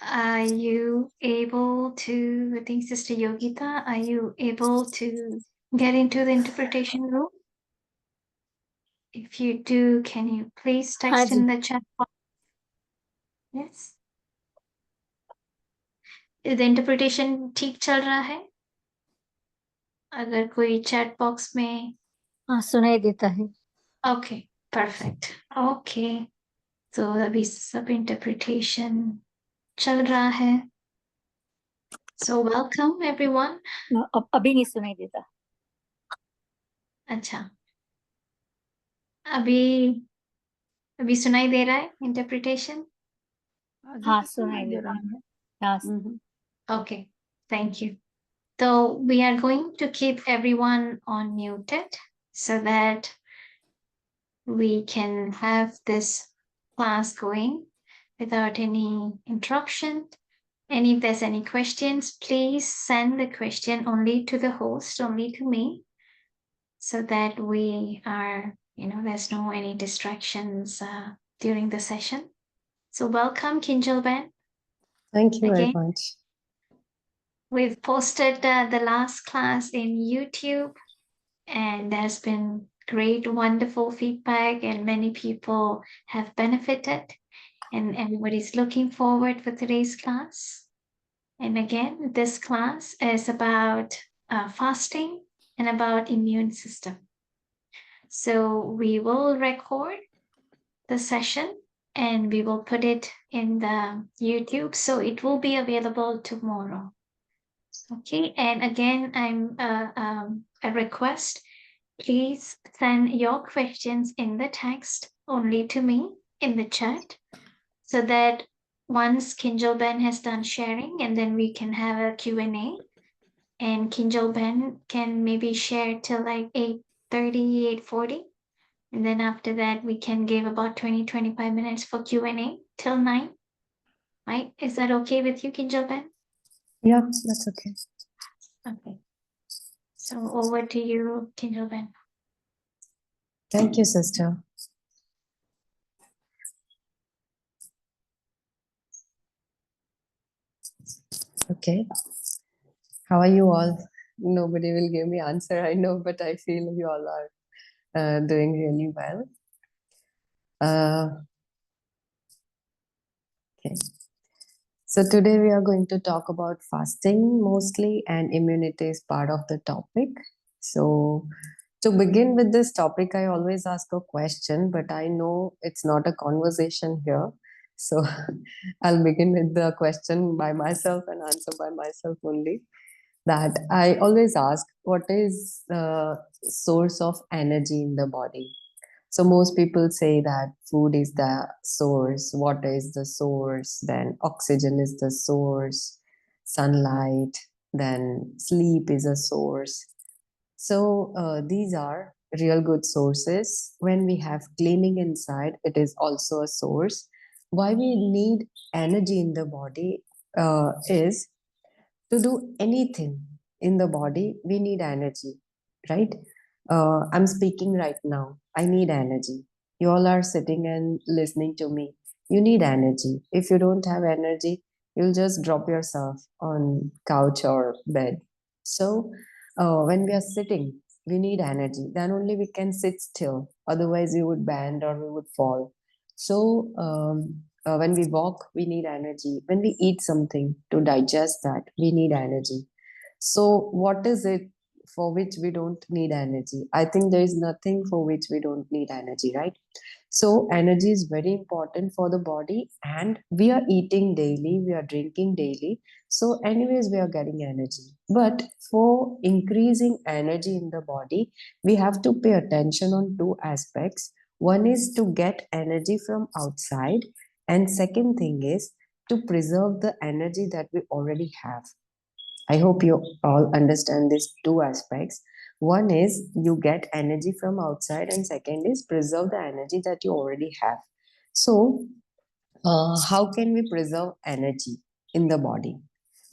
Are you able to, I think Sister Yogita, are you able to get into the interpretation room? If you do, can you please हाँ text ji in the chat box? Yes. The interpretation ठीक चल रहा है? अगर कोई chat box में हाँ सुनाई देता है Okay, perfect. Okay. So अभी सब interpretation चल रहा है. So welcome everyone. अभी नहीं सुनाई देता अच्छा. अभी अभी सुनाई दे रहा है interpretation? हाँ सुनाई दे रहा है हाँ Okay, thank you. So we are going to keep everyone on muted so that we can have this class going without any interruption. And if there's any questions, please send the question only to the host, only to me, so that we are, there's no any distractions during the session. So welcome, Kinjal Ben. Thank you Again. very much. We've posted the last class in YouTube, and there's been great, wonderful feedback, and many people have benefited, and everybody's looking forward for today's class. And again, this class is about fasting and about immune system. So we will record the session and we will put it in the YouTube, so it will be available tomorrow. Okay, and again, I'm a request. Please send your questions in the text only to me in the chat, so that once Kinjal Ben has done sharing, and then we can have a Q&A, and Kinjal Ben can maybe share till like 8:30, 8:40. And then after that, we can give about 20-25 minutes for Q&A till 9. Right? Is that okay with you, Kinjal Ben? Yeah, that's okay. Okay. So over to you, Kinjal Ben. Thank you, sister. Okay. How are you all? Nobody will give me answer, I know, but I feel you all are doing really well. Okay. So today we are going to talk about fasting mostly, and immunity is part of the topic. So to begin with this topic, I always ask a question, but I know it's not a conversation here. So I'll begin with the question by myself and answer by myself only. That I always ask, what is the source of energy in the body? So most people say that food is the source, water is the source, then oxygen is the source, sunlight, then sleep is a source. So these are real good sources. When we have cleaning inside, it is also a source. Why we need energy in the body is to do anything in the body, we need energy, right? I'm speaking right now. I need energy. You all are sitting and listening to me. You need energy. If you don't have energy, you'll just drop yourself on couch or bed. So when we are sitting, we need energy. Then only we can sit still. Otherwise, we would bend or we would fall. So when we walk, we need energy. When we eat something to digest that, we need energy. So what is it for which we don't need energy? I think there is nothing for which we don't need energy, right? So energy is very important for the body, and we are eating daily, we are drinking daily. So anyways, we are getting energy. But for increasing energy in the body, we have to pay attention on two aspects. One is to get energy from outside, and second thing is to preserve the energy that we already have. I hope you all understand these two aspects. One is you get energy from outside, and second is preserve the energy that you already have. So, how can we preserve energy in the body?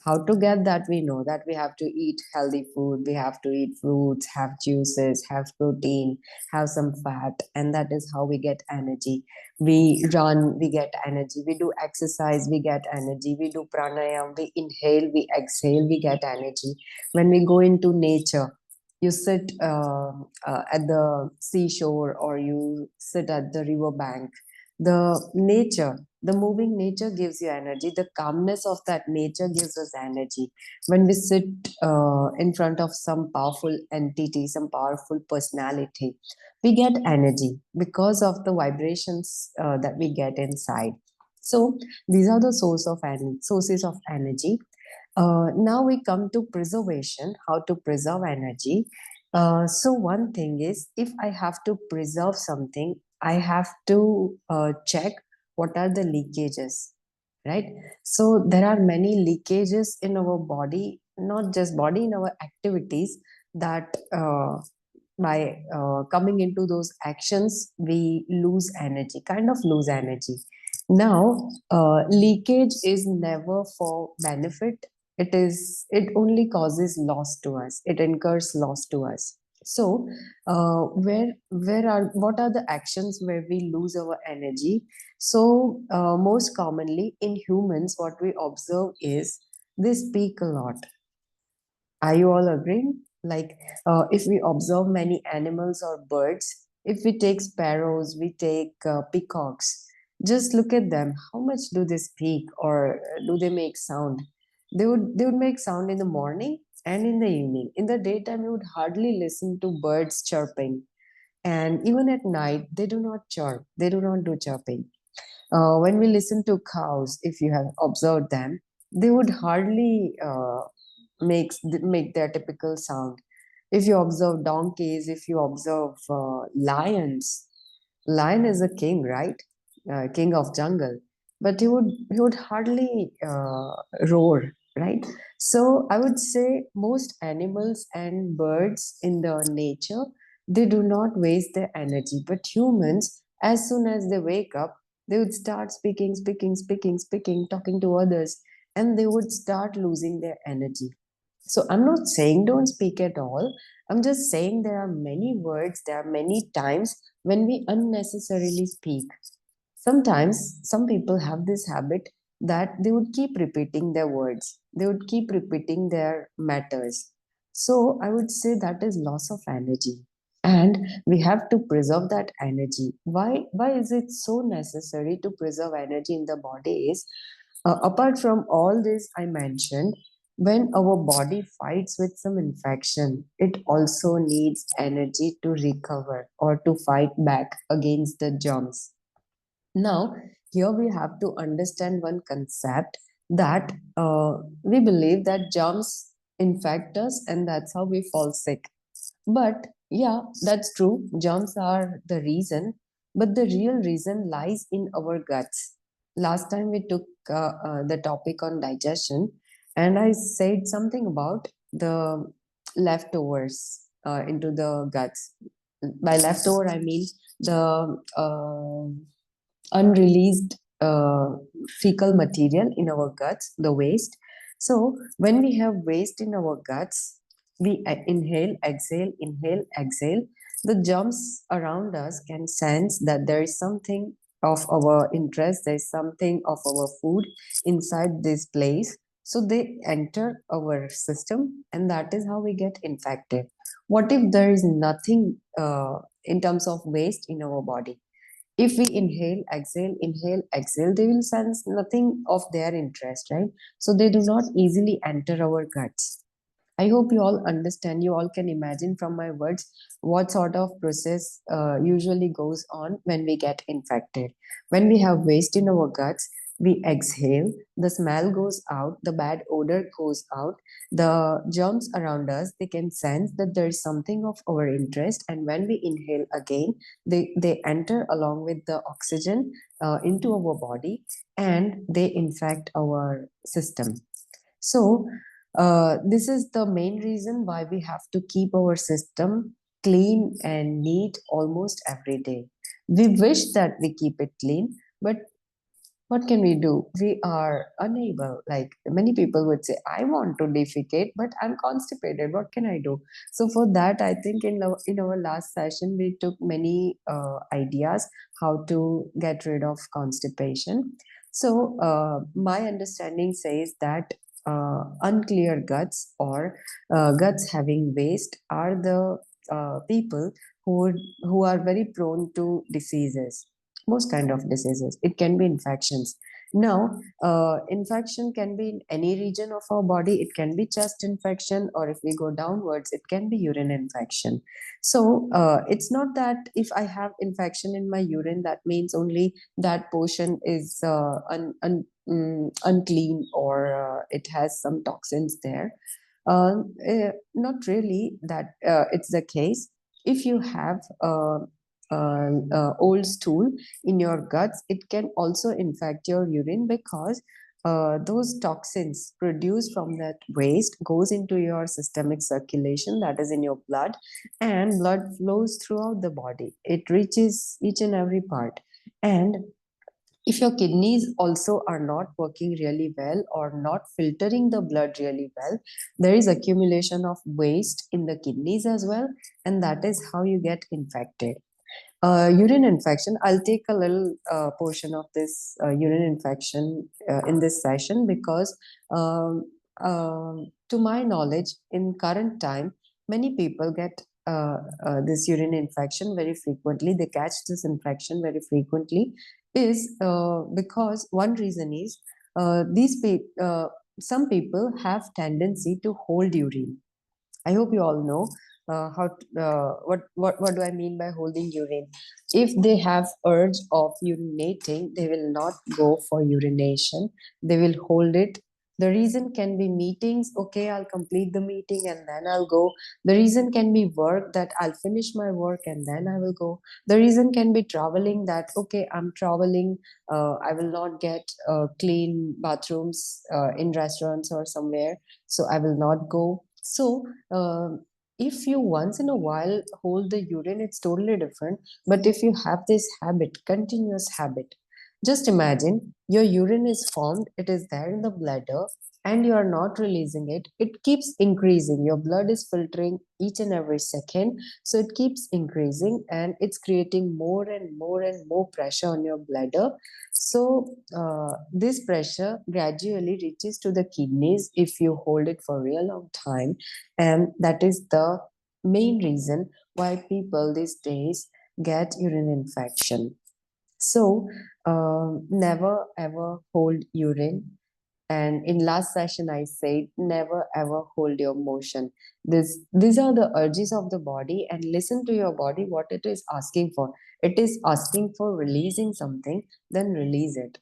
How to get that? We know that we have to eat healthy food, we have to eat fruits, have juices, have protein, have some fat, and that is how we get energy. We run, we get energy. We do exercise, we get energy. We do pranayam, we inhale, we exhale, we get energy. When we go into nature, you sit at the seashore or you sit at the river bank, the nature, the moving nature gives you energy. The calmness of that nature gives us energy. When we sit in front of some powerful entity, some powerful personality, we get energy because of the vibrations that we get inside. So these are the sources of energy. Now we come to preservation, how to preserve energy. So one thing is, if I have to preserve something, I have to check what are the leakages, right? So there are many leakages in our body, not just body, in our activities, that by coming into those actions, we lose energy, kind of lose energy. Now, leakage is never for benefit. It only causes loss to us. It incurs loss to us. So, what are the actions where we lose our energy? So, most commonly in humans, what we observe is they speak a lot. Are you all agreeing? Like, if we observe many animals or birds, if we take sparrows, we take peacocks, just look at them. How much do they speak, or do they make sound? They would make sound in the morning and in the evening. In the daytime, you would hardly listen to birds chirping. And even at night, they do not chirp. They do not do chirping. When we listen to cows, if you have observed them, they would hardly make their typical sound. If you observe donkeys, if you observe lions, lion is a king, right? King of jungle, but he would hardly roar, right? So I would say most animals and birds in the nature, they do not waste their energy, but humans, as soon as they wake up, they would start speaking, talking to others, and they would start losing their energy. So I'm not saying don't speak at all. I'm just saying there are many words, there are many times when we unnecessarily speak. Sometimes some people have this habit that they would keep repeating their words, they would keep repeating their matters. So I would say that is loss of energy. And we have to preserve that energy. Why is it so necessary to preserve energy in the body? Is apart from all this I mentioned, when our body fights with some infection, it also needs energy to recover or to fight back against the germs. Now, here we have to understand one concept that we believe that germs infect us and that's how we fall sick. But yeah, that's true. Germs are the reason, but the real reason lies in our guts. Last time we took the topic on digestion, and I said something about the leftovers into the guts. By leftover, I mean the unreleased fecal material in our guts, the waste. So, when we have waste in our guts, we inhale, exhale. The germs around us can sense that there is something of our interest, there is something of our food inside this place. So, they enter our system, and that is how we get infected. What if there is nothing in terms of waste in our body? If we inhale, exhale, they will sense nothing of their interest, right? So they do not easily enter our guts. I hope you all understand. You all can imagine from my words what sort of process usually goes on when we get infected. When we have waste in our guts, we exhale, the smell goes out, the bad odor goes out, the germs around us, they can sense that there is something of our interest. And when we inhale again, they enter along with the oxygen into our body and they infect our system. So, this is the main reason why we have to keep our system clean and neat almost every day. We wish that we keep it clean, but what can we do? We are unable. Like many people would say, I want to defecate, but I'm constipated. What can I do? So for that, I think in our last session we took many ideas how to get rid of constipation. So my understanding says that unclear guts or guts having waste are the people who are very prone to diseases, most kind of diseases. It can be infections. Now infection can be in any region of our body. It can be chest infection, or if we go downwards it can be urine infection. So it's not that if I have infection in my urine that means only that portion is unclean, or it has some toxins there. Not really that it's the case. If you have old stool in your guts, it can also infect your urine, because those toxins produced from that waste goes into your systemic circulation, that is in your blood, and blood flows throughout the body. It reaches each and every part. And if your kidneys also are not working really well or not filtering the blood really well, there is accumulation of waste in the kidneys as well, and that is how you get infected. Urine infection, I'll take a little portion of this urine infection in this session, because to my knowledge, in current time, many people get this urine infection very frequently. They catch this infection very frequently, is because one reason is some people have tendency to hold urine. I hope you all know what do I mean by holding urine. If they have urge of urinating, they will not go for urination. They will hold it. The reason can be meetings. Okay, I'll complete the meeting and then I'll go. The reason can be work, that I'll finish my work and then I will go. The reason can be traveling, that okay, I'm traveling. I will not get clean bathrooms in restaurants or somewhere, so I will not go. So if you once in a while hold the urine, it's totally different. But if you have this habit, continuous habit, just imagine your urine is formed, it is there in the bladder, and you are not releasing it. It keeps increasing. Your blood is filtering each and every second. So it keeps increasing, and it's creating more and more and more pressure on your bladder. So this pressure gradually reaches to the kidneys if you hold it for a real long time. And that is the main reason why people these days get urine infection. So never ever hold urine. And in last session, I said never ever hold your motion. These are the urges of the body, and listen to your body what it is asking for. It is asking for releasing something, then release it.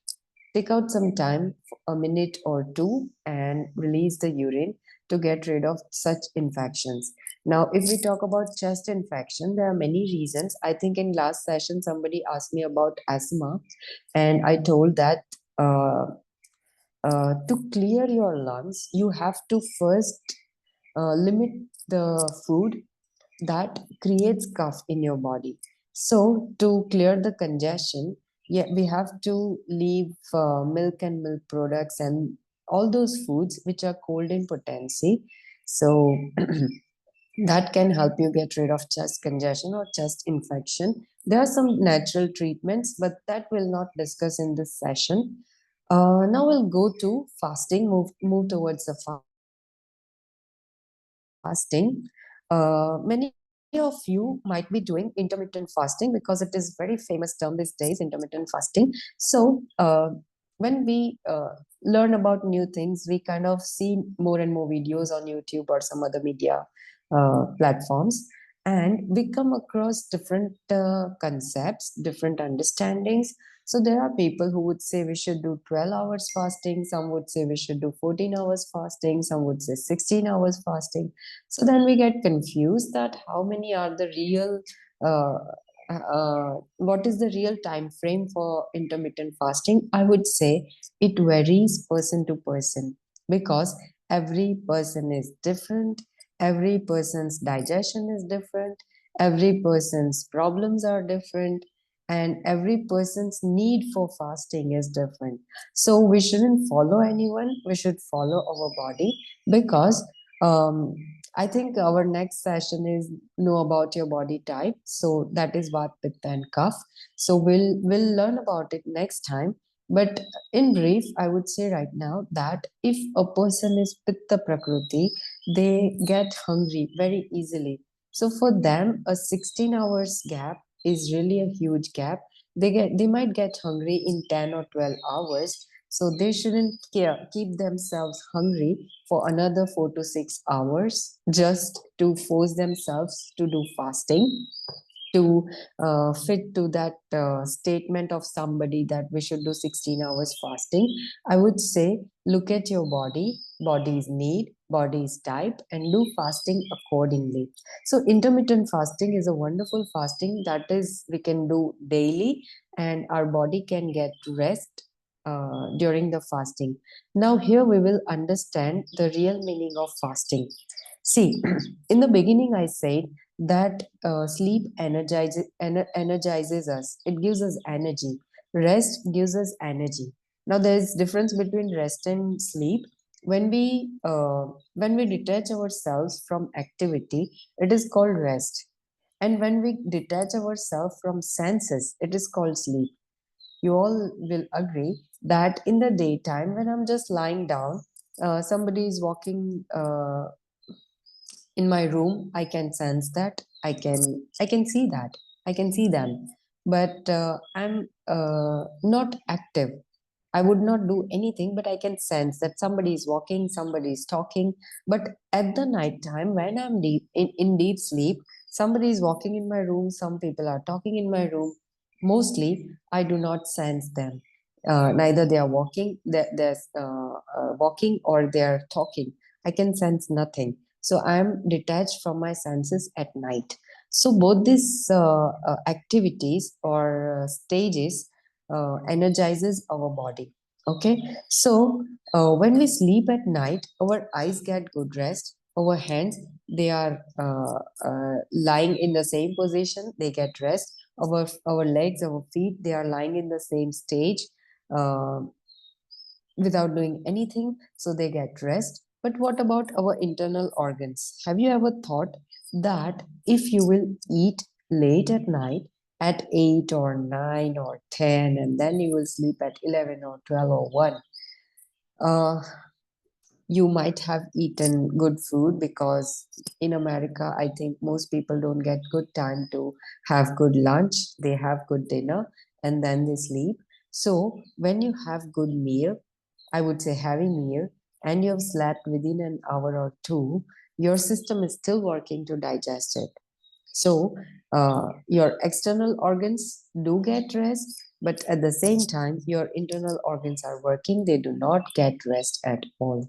Take out some time, a minute or two, and release the urine to get rid of such infections. Now, if we talk about chest infection, there are many reasons. I think in last session, somebody asked me about asthma, and I told that to clear your lungs, you have to first limit the food that creates cough in your body. So to clear the congestion, yeah, we have to leave milk and milk products and all those foods which are cold in potency. So that can help you get rid of chest congestion or chest infection. There are some natural treatments, but that we'll not discuss in this session. Now we'll go to fasting, move towards the fasting. Many of you might be doing intermittent fasting, because it is very famous term these days, intermittent fasting. So when we learn about new things, we kind of see more and more videos on YouTube or some other media platforms, and we come across different concepts, different understandings. So there are people who would say we should do 12 hours fasting, some would say we should do 14 hours fasting, some would say 16 hours fasting. So then we get confused that how many are the real uh, what is the real time frame for intermittent fasting. I would say it varies person to person, because every person is different, every person's digestion is different, every person's problems are different, and every person's need for fasting is different. So we shouldn't follow anyone, we should follow our body, because um, I think our next session is know about your body type. So that is Vat, Pitta and Kapha. So we'll learn about it next time. But in brief, I would say right now that if a person is Pitta Prakriti, they get hungry very easily. So for them, a 16 hours gap is really a huge gap. They might get hungry in 10 or 12 hours. So they shouldn't keep themselves hungry for another 4 to 6 hours just to force themselves to do fasting, to fit to that statement of somebody that we should do 16 hours fasting. I would say look at your body, body's need, body's type, and do fasting accordingly. So intermittent fasting is a wonderful fasting that is we can do daily, and our body can get rest during the fasting. Now here we will understand the real meaning of fasting. See, in the beginning I said that sleep energizes us. It gives us energy. Rest gives us energy. Now there is difference between rest and sleep. When we detach ourselves from activity, it is called rest. And when we detach ourselves from senses, it is called sleep. You all will agree that in the daytime, when I'm just lying down, somebody is walking in my room, I can sense that, I can see that, I can see them, but I'm not active. I would not do anything, but I can sense that somebody is walking, somebody is talking. But at the night time, when I'm in deep sleep, somebody is walking in my room, some people are talking in my room. Mostly I do not sense them. Neither they are walking or they are talking. I can sense nothing. So I am detached from my senses at night. So both these activities or stages energizes our body. Okay, so when we sleep at night, our eyes get good rest. Our hands, they are lying in the same position, they get rest. Our legs, our feet, they are lying in the same stage. Uh, Without doing anything, so they get rest. But what about our internal organs? Have you ever thought that if you will eat late at night at 8 or 9 or 10, and then you will sleep at 11 or 12 or 1, uh, you might have eaten good food, because in America, I think most people don't get good time to have good lunch. They have good dinner and then they sleep. So when you have good meal, I would say heavy meal, and you have slept within an hour or two, your system is still working to digest it. So your external organs do get rest, but at the same time, your internal organs are working. They do not get rest at all.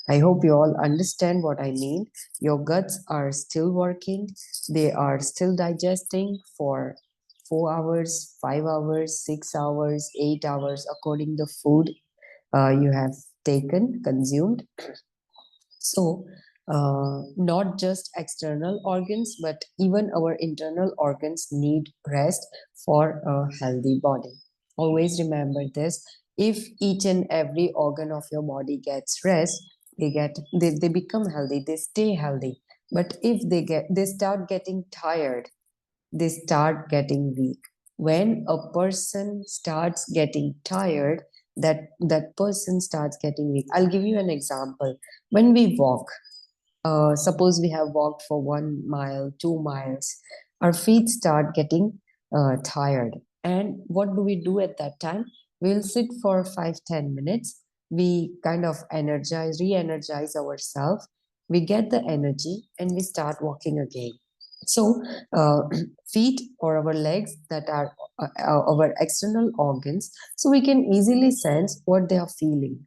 I hope you all understand what I mean. Your guts are still working. They are still digesting for 4 hours, 5 hours, 6 hours, 8 hours, according the food you have taken, consumed. So, not just external organs, but even our internal organs need rest for a healthy body. Always remember this. If each and every organ of your body gets rest, they become healthy, they stay healthy. But if they start getting tired, they start getting weak. When a person starts getting tired, that person starts getting weak. I'll give you an example. When we walk, suppose we have walked for 1 mile, 2 miles, our feet start getting tired. And what do we do at that time? We'll sit for 5-10 minutes. We kind of re-energize ourselves. We get the energy and we start walking again. So, uh, feet or our legs, that are our external organs, so we can easily sense what they are feeling.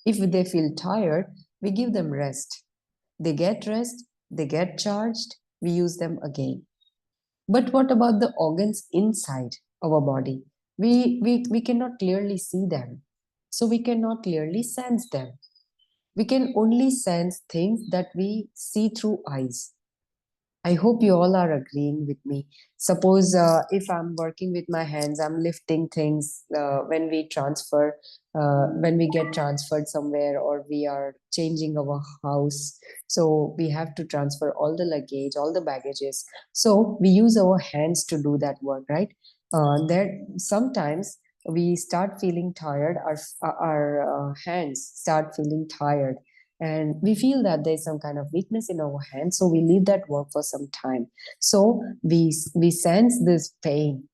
If they feel tired, we give them rest. They get rest, they get charged, we use them again. But what about the organs inside our body? We cannot clearly see them. So we cannot clearly sense them. We can only sense things that we see through eyes. I hope you all are agreeing with me. Suppose if I'm working with my hands, I'm lifting things when we get transferred somewhere or we are changing our house. So we have to transfer all the luggage, all the baggages. So we use our hands to do that work, right? There sometimes we start feeling tired, our hands start feeling tired and we feel that there's some kind of weakness in our hands, so we leave that work for some time. So we sense this pain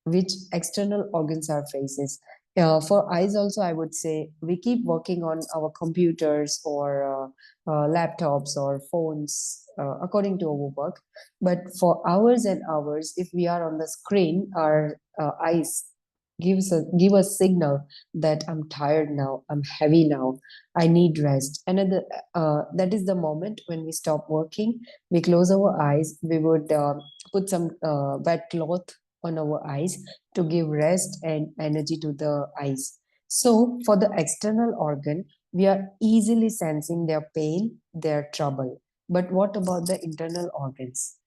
which external organs are faces. For eyes also, I would say we keep working on our computers or laptops or phones according to our work. But for hours and hours, if we are on the screen, our eyes give a signal that I'm tired now, I'm heavy now, I need rest. And that is the moment when we stop working, we close our eyes, we would put some wet cloth on our eyes to give rest and energy to the eyes. So, for the external organ, we are easily sensing their pain, their trouble. But what about the internal organs?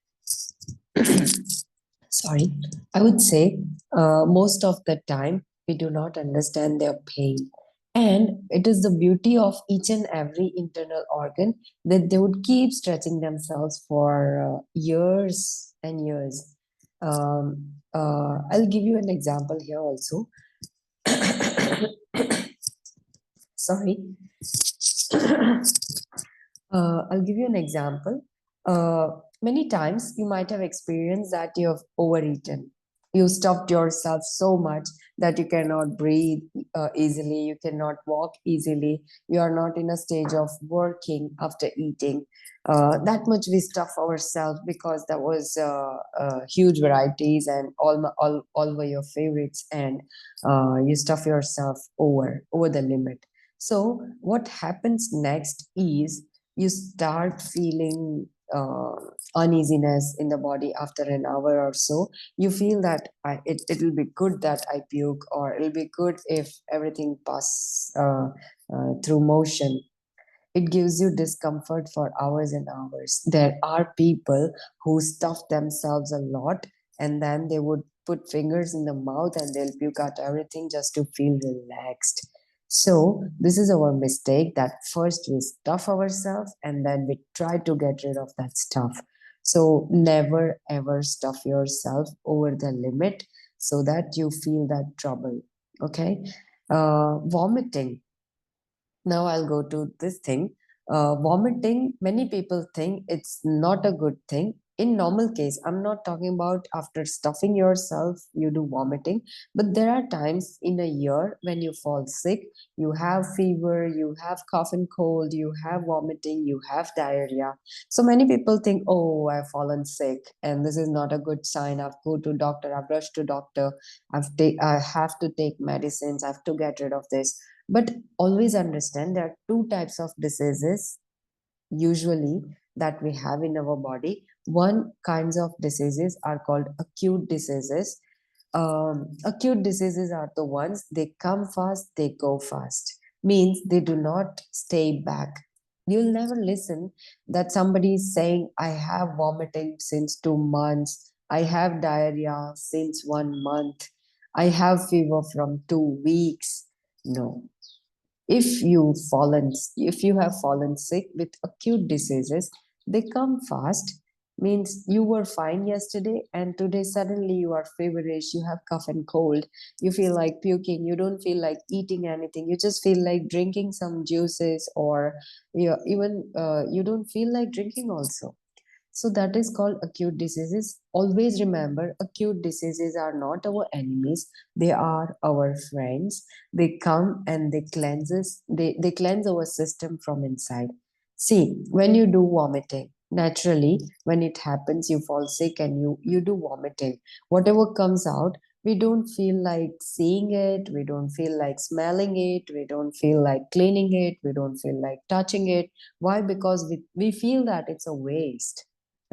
Sorry, I would say most of the time we do not understand their pain. And it is the beauty of each and every internal organ that they would keep stretching themselves for years and years. I'll give you an example here also. Sorry. I'll give you an example. Uh, Many times you might have experienced that you have overeaten. You stuffed yourself so much that you cannot breathe easily, you cannot walk easily, you are not in a stage of working after eating. That much we stuff ourselves because there was huge varieties and all were your favorites, and you stuff yourself over the limit. So what happens next is you start feeling uneasiness in the body after an hour or so. You feel that it'll be good that I puke, or it'll be good if everything passes through motion. It gives you discomfort for hours and hours. There are people who stuff themselves a lot and then they would put fingers in the mouth and they'll puke out everything just to feel relaxed. So, this is our mistake that first we stuff ourselves and then we try to get rid of that stuff. So, never ever stuff yourself over the limit so that you feel that trouble. Okay. Vomiting, now I'll go to this thing. Vomiting, many people think it's not a good thing. In normal case, I'm not talking about after stuffing yourself, you do vomiting, but there are times in a year when you fall sick, you have fever, you have cough and cold, you have vomiting, you have diarrhea. So many people think, oh, I've fallen sick and this is not a good sign. I've go to doctor, I've rushed to doctor, I have to take medicines, I have to get rid of this. But always understand there are two types of diseases usually that we have in our body. One kinds of diseases are called acute diseases. Acute diseases are the ones they come fast, they go fast. Means they do not stay back. You'll never listen that somebody is saying, I have vomiting since 2 months, I have diarrhea since 1 month, I have fever from 2 weeks. No, if you have fallen sick with acute diseases, they come fast. Means you were fine yesterday and today suddenly you are feverish, you have cough and cold, you feel like puking, you don't feel like eating anything, you just feel like drinking some juices, or even you don't feel like drinking also. So that is called acute diseases. Always remember, acute diseases are not our enemies. They are our friends. They come and they cleanse us. They cleanse our system from inside. See, when you do vomiting, naturally, when it happens, you fall sick and you do vomiting. Whatever comes out, we don't feel like seeing it. We don't feel like smelling it. We don't feel like cleaning it. We don't feel like touching it. Why? Because we feel that it's a waste,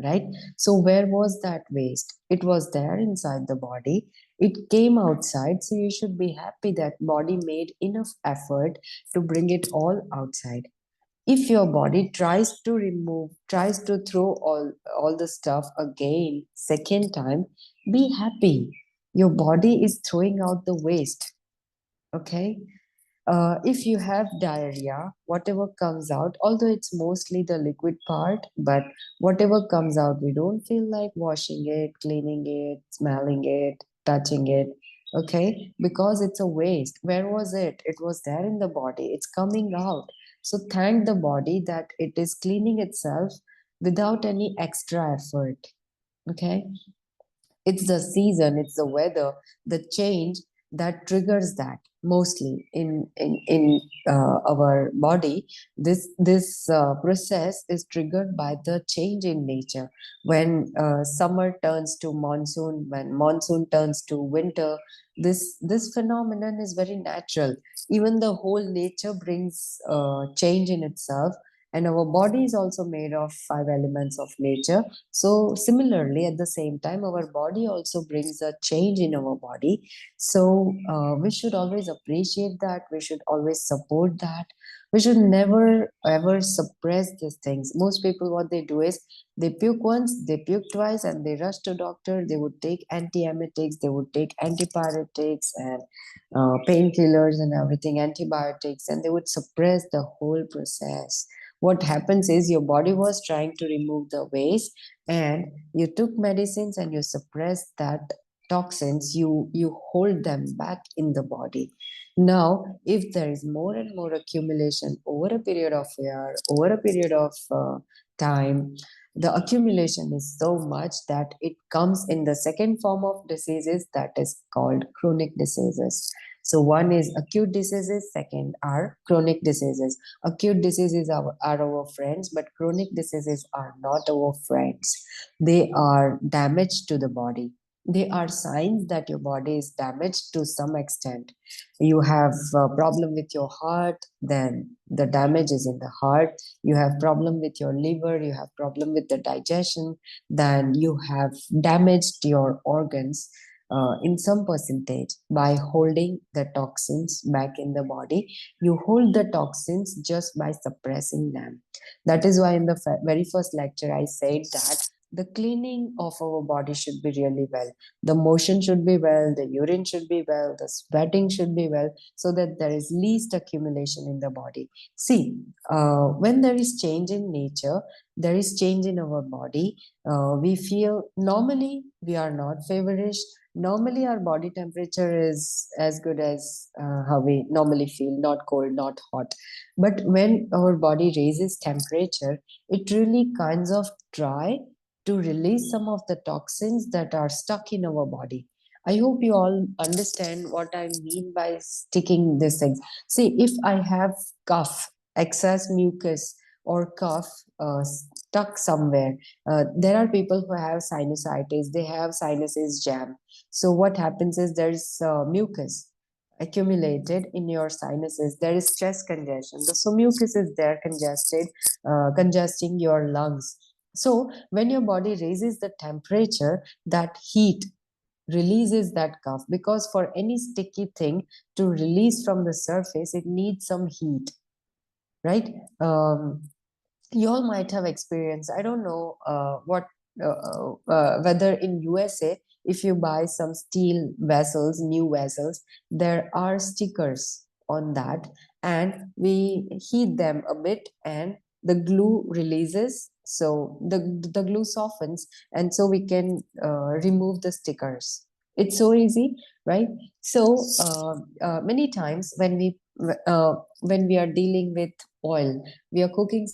right? So where was that waste? It was there inside the body, it came outside, so you should be happy that body made enough effort to bring it all outside. If your body tries to throw all the stuff again second time, be happy. Your body is throwing out the waste. Okay. If you have diarrhea, whatever comes out, although it's mostly the liquid part, but whatever comes out, we don't feel like washing it, cleaning it, smelling it, touching it. Okay, because it's a waste. Where was it? It was there in the body. It's coming out. So thank the body that it is cleaning itself without any extra effort. Okay, it's the season, it's the weather, the change that triggers that mostly in our body. This process is triggered by the change in nature. When summer turns to monsoon, when monsoon turns to winter, this phenomenon is very natural. Even the whole nature brings change in itself, and our body is also made of five elements of nature. So, similarly, at the same time, our body also brings a change in our body. So, we should always appreciate that. We should always support that. We should never ever suppress these things. Most people, what they do is they puke once, they puke twice, and they rush to doctor. They would take antiemetics, they would take antipyretics and painkillers and everything, antibiotics, and they would suppress the whole process. What happens is your body was trying to remove the waste, and you took medicines and you suppressed that toxins, you hold them back in the body. Now if there is more and more accumulation over a period of year, over a period of time, the accumulation is so much that it comes in the second form of diseases, that is called chronic diseases. So one is acute diseases, second are chronic diseases. Acute diseases are our friends, but chronic diseases are not our friends. They are damage to the body. They are signs that your body is damaged to some extent. You have a problem with your heart, then the damage is in the heart. You have problem with your liver, you have problem with the digestion, then you have damaged your organs in some percentage by holding the toxins back in the body. You hold the toxins just by suppressing them. That is why in the very first lecture I said that the cleaning of our body should be really well. The motion should be well, the urine should be well, the sweating should be well, so that there is least accumulation in the body. See, when there is change in nature, there is change in our body. We feel normally we are not feverish. Normally, our body temperature is as good as how we normally feel, not cold, not hot. But when our body raises temperature, it really kinds of try to release some of the toxins that are stuck in our body. I hope you all understand what I mean by sticking these things. See, if I have cough, excess mucus, or cough stuck somewhere, there are people who have sinusitis, they have sinuses jam. So, what happens is there's mucus accumulated in your sinuses, there is chest congestion. So, mucus is there congested, congesting your lungs. So, when your body raises the temperature, that heat releases that cough, because for any sticky thing to release from the surface, it needs some heat, right? You all might have experienced, I don't know whether in USA, if you buy some steel vessels, new vessels, there are stickers on that, and we heat them a bit and the glue releases, so the glue softens, and so we can remove the stickers. It's so easy, right? So many times when we are dealing with oil, we are cooking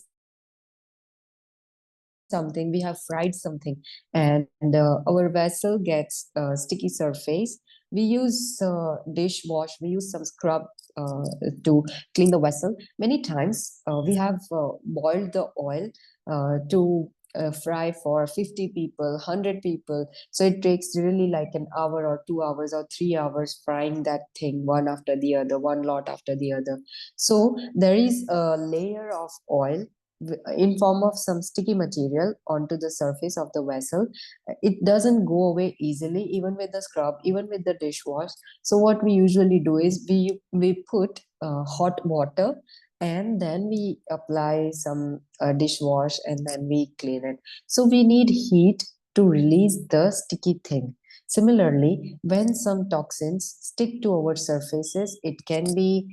something, we have fried something, and our vessel gets sticky surface. We use dishwash, we use some scrub to clean the vessel. Many times we have boiled the oil to fry for 50 people, 100 people. So it takes really like an hour or 2 hours or 3 hours frying that thing one after the other, one lot after the other. So there is a layer of oil in form of some sticky material onto the surface of the vessel. It doesn't go away easily, even with the scrub, even with the dishwash. So what we usually do is we put hot water, and then we apply some dishwash, and then we clean it. So we need heat to release the sticky thing. Similarly, when some toxins stick to our surfaces, it can be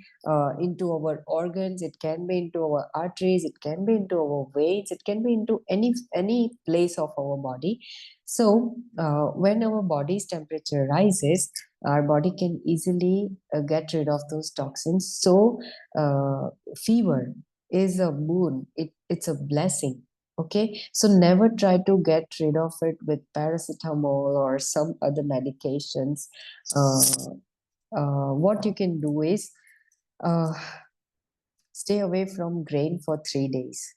into our organs, it can be into our arteries, it can be into our veins, it can be into any place of our body. So when our body's temperature rises, our body can easily get rid of those toxins. So uh, fever is a boon, it's a blessing. Okay, so never try to get rid of it with paracetamol or some other medications. What you can do is uh, stay away from grain for 3 days.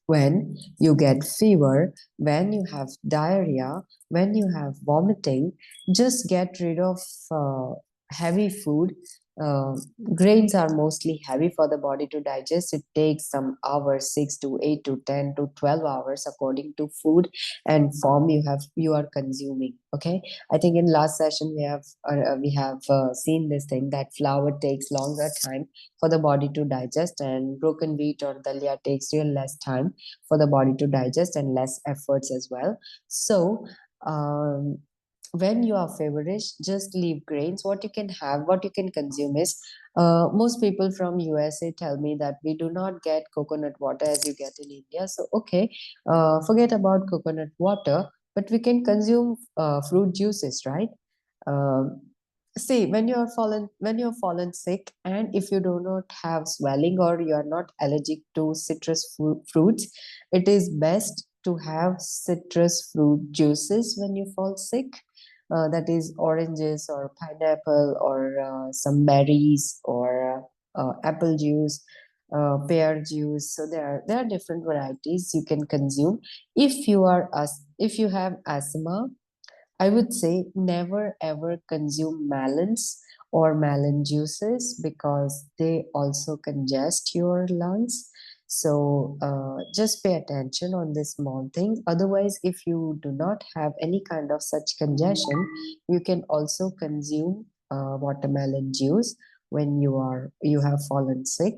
When you get fever, when you have diarrhea, when you have vomiting, just get rid of uh, heavy food. Uh, Grains are mostly heavy for the body to digest. It takes some hours, 6 to 8 to 10 to 12 hours, according to food and form you are consuming. Okay, I think in last session we have seen this thing that flour takes longer time for the body to digest, and broken wheat or dalia takes real less time for the body to digest and less efforts as well. So, um, when you are feverish, just leave grains. What you can have, what you can consume is most people from USA tell me that we do not get coconut water as you get in India. So, okay, forget about coconut water, but we can consume fruit juices, right? Um, See, when you're fallen sick, and if you do not have swelling or you are not allergic to citrus fruits, it is best to have citrus fruit juices when you fall sick. That is oranges or pineapple or some berries or apple juice, pear juice. So there are different varieties you can consume. If you have asthma, I would say never ever consume melons or melon juices because they also congest your lungs. So just pay attention on this small thing. Otherwise, if you do not have any kind of such congestion, you can also consume watermelon juice when you have fallen sick.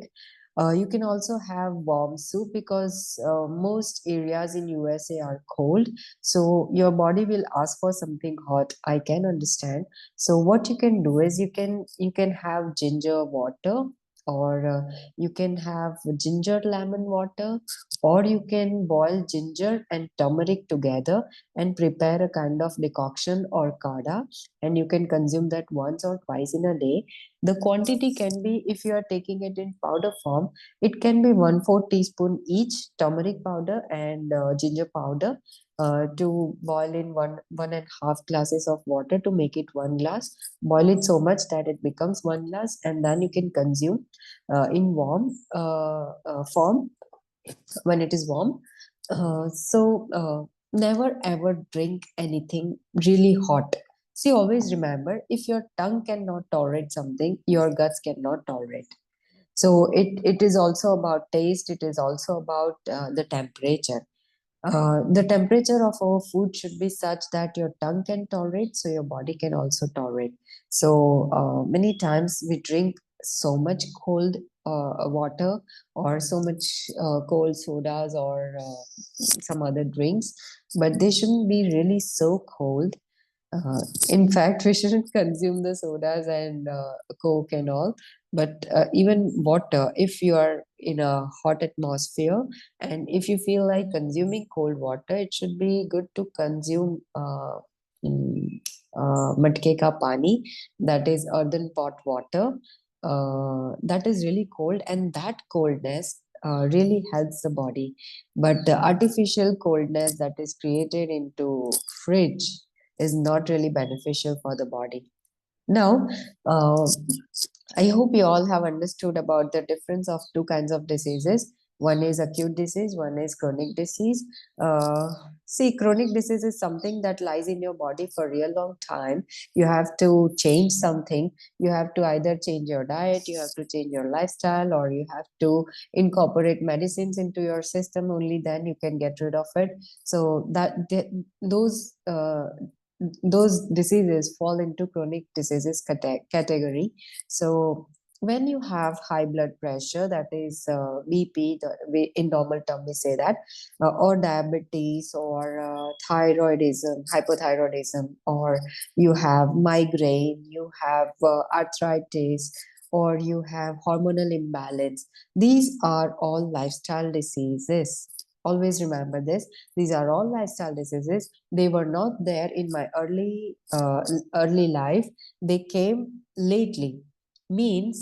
You can also have warm soup because most areas in USA are cold, so your body will ask for something hot. I can understand. So what you can do is you can have ginger water, or you can have ginger lemon water, or you can boil ginger and turmeric together and prepare a kind of decoction or kada, and you can consume that once or twice in a day. The quantity can be, if you are taking it in powder form, it can be 1/4 teaspoon each, turmeric powder and ginger powder, to boil in one and half glasses of water to make it 1 glass. Boil it so much that it becomes 1 glass, and then you can consume in warm form when it is warm. Never ever drink anything really hot. See, always remember, if your tongue cannot tolerate something, your guts cannot tolerate. So it is also about taste. It is also about the temperature. The temperature of our food should be such that your tongue can tolerate, so your body can also tolerate. So many times we drink so much cold water, or so much cold sodas, or some other drinks, but they shouldn't be really so cold. In fact, we shouldn't consume the sodas and Coke and all. But even water, if you are in a hot atmosphere and if you feel like consuming cold water, it should be good to consume mm, matke ka pani, that is earthen pot water. That is really cold, and that coldness really helps the body. But the artificial coldness that is created into fridge is not really beneficial for the body. Now, uh, I hope you all have understood about the difference of two kinds of diseases. One is acute disease, one is chronic disease. uh, See, chronic disease is something that lies in your body for a real long time. You have to change something. You have to either change your diet, you have to change your lifestyle, or you have to incorporate medicines into your system. Only then you can get rid of it. So those diseases fall into chronic diseases category. So when you have high blood pressure, that is BP, in normal term we say that, or diabetes, or thyroidism, hypothyroidism, or you have migraine, you have arthritis, or you have hormonal imbalance, these are all lifestyle diseases. Always remember this. These are all lifestyle diseases. They were not there in my early life. They came lately. Means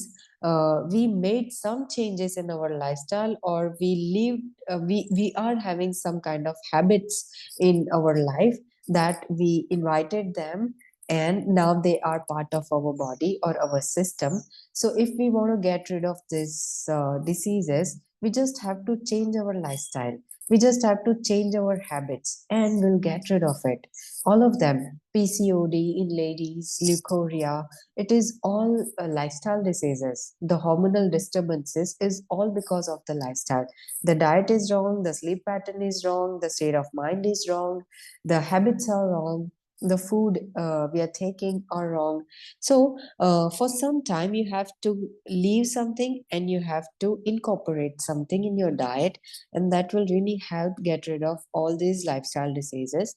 we made some changes in our lifestyle, or we are having some kind of habits in our life that we invited them, and now they are part of our body or our system. So if we want to get rid of these diseases, we just have to change our lifestyle. We just have to change our habits and we'll get rid of it. All of them. PCOD in ladies, leukorrhea, it is all lifestyle diseases. The hormonal disturbances is all because of the lifestyle. The diet is wrong, the sleep pattern is wrong, the state of mind is wrong, the habits are wrong, the food we are taking are wrong. So for some time you have to leave something and you have to incorporate something in your diet, and that will really help get rid of all these lifestyle diseases.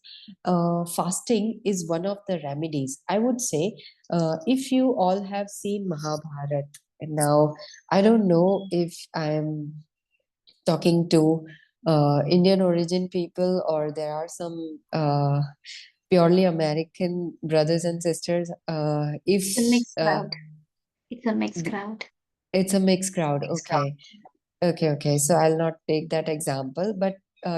Fasting is one of the remedies, I would say. If you all have seen Mahabharat, and now I don't know if I'm talking to Indian origin people, or there are some purely American brothers and sisters. If It's a mixed uh, crowd. It's a mixed crowd. it's a mixed crowd, okay. Okay, okay. So I'll not take that example, but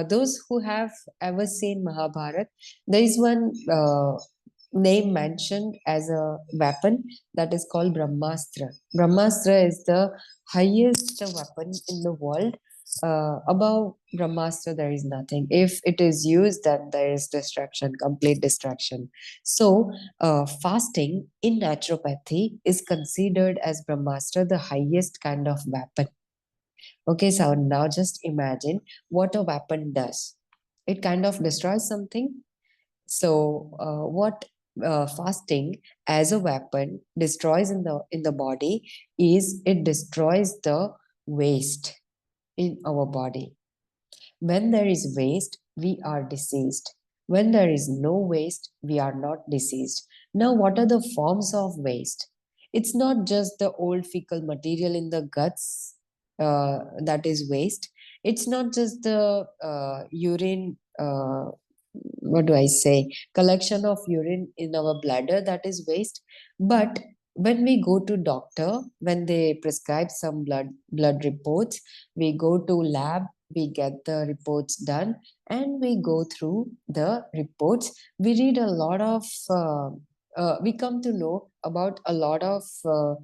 those who have ever seen Mahabharat, there is one name mentioned as a weapon that is called Brahmastra. Brahmastra is the highest weapon in the world. Above Brahmastra, there is nothing. If it is used, then there is destruction, complete destruction. So, fasting in naturopathy is considered as Brahmastra, the highest kind of weapon. Okay, so now just imagine what a weapon does. It kind of destroys something. So, what fasting as a weapon destroys in the body is it destroys the waste in our body. When there is waste, we are diseased. When there is no waste, we are not diseased. Now, what are the forms of waste? It's not just the old fecal material in the guts that is waste. It's not just the urine, what do I say, collection of urine in our bladder that is waste. But when we go to doctor, when they prescribe some blood reports, we go to lab, we get the reports done, and we go through the reports. We read a lot of we come to know about a lot of uh,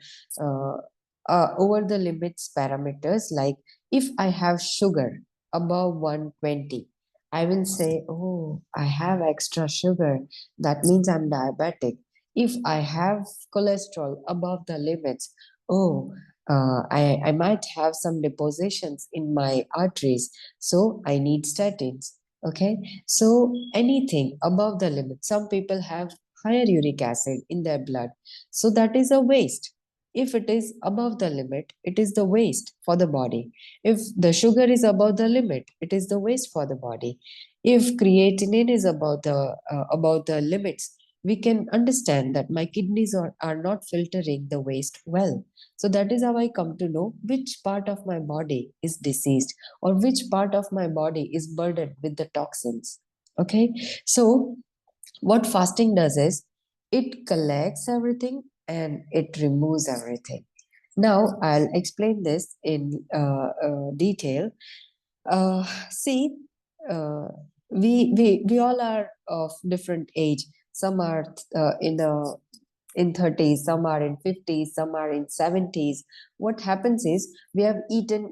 over the limits parameters. Like, if I have sugar above 120, I will say, oh, I have extra sugar, that means I'm diabetic. If I have cholesterol above the limits, oh, I might have some depositions in my arteries, so I need statins. Okay, so anything above the limit. Some people have higher uric acid in their blood, so that is a waste. If it is above the limit, it is the waste for the body. If the sugar is above the limit, it is the waste for the body. If creatinine is above the limits, we can understand that my kidneys are not filtering the waste well. So that is how I come to know which part of my body is diseased, or which part of my body is burdened with the toxins. Okay, so what fasting does is it collects everything and it removes everything. Now I'll explain this in detail. See, uh, we all are of different age. Some are in the in 30s, some are in 50s, some are in 70s. What happens is we have eaten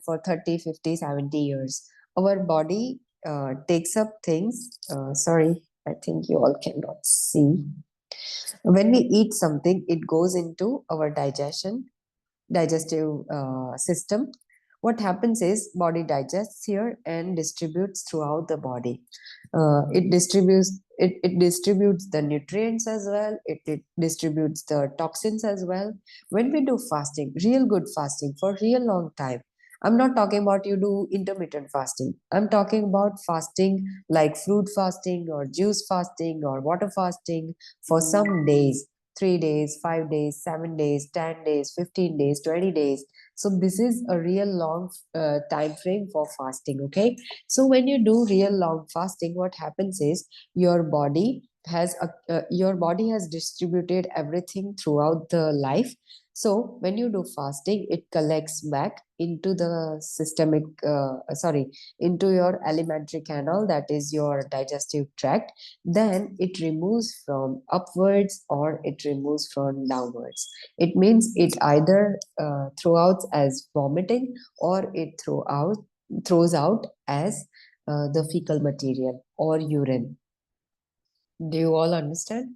for 30, 50, 70 years. Our body takes up things. Sorry, I think you all cannot see. When we eat something, it goes into our digestive system. What happens is body digests here and distributes throughout the body. It distributes the nutrients as well. It distributes the toxins as well. When we do fasting, real good fasting for real long time, I'm not talking about you do intermittent fasting. I'm talking about fasting like fruit fasting or juice fasting or water fasting for some days, 3 days, 5 days, 7 days, 10 days, 15 days, 20 days. So this is a real long time frame for fasting. Okay. So when you do real long fasting, what happens is your body has distributed everything throughout the life. So when you do fasting, it collects back into the into your alimentary canal, that is your digestive tract. Then it removes from upwards or it removes from downwards. It means it either throws out as vomiting or it throws out as the fecal material or urine. Do you all understand?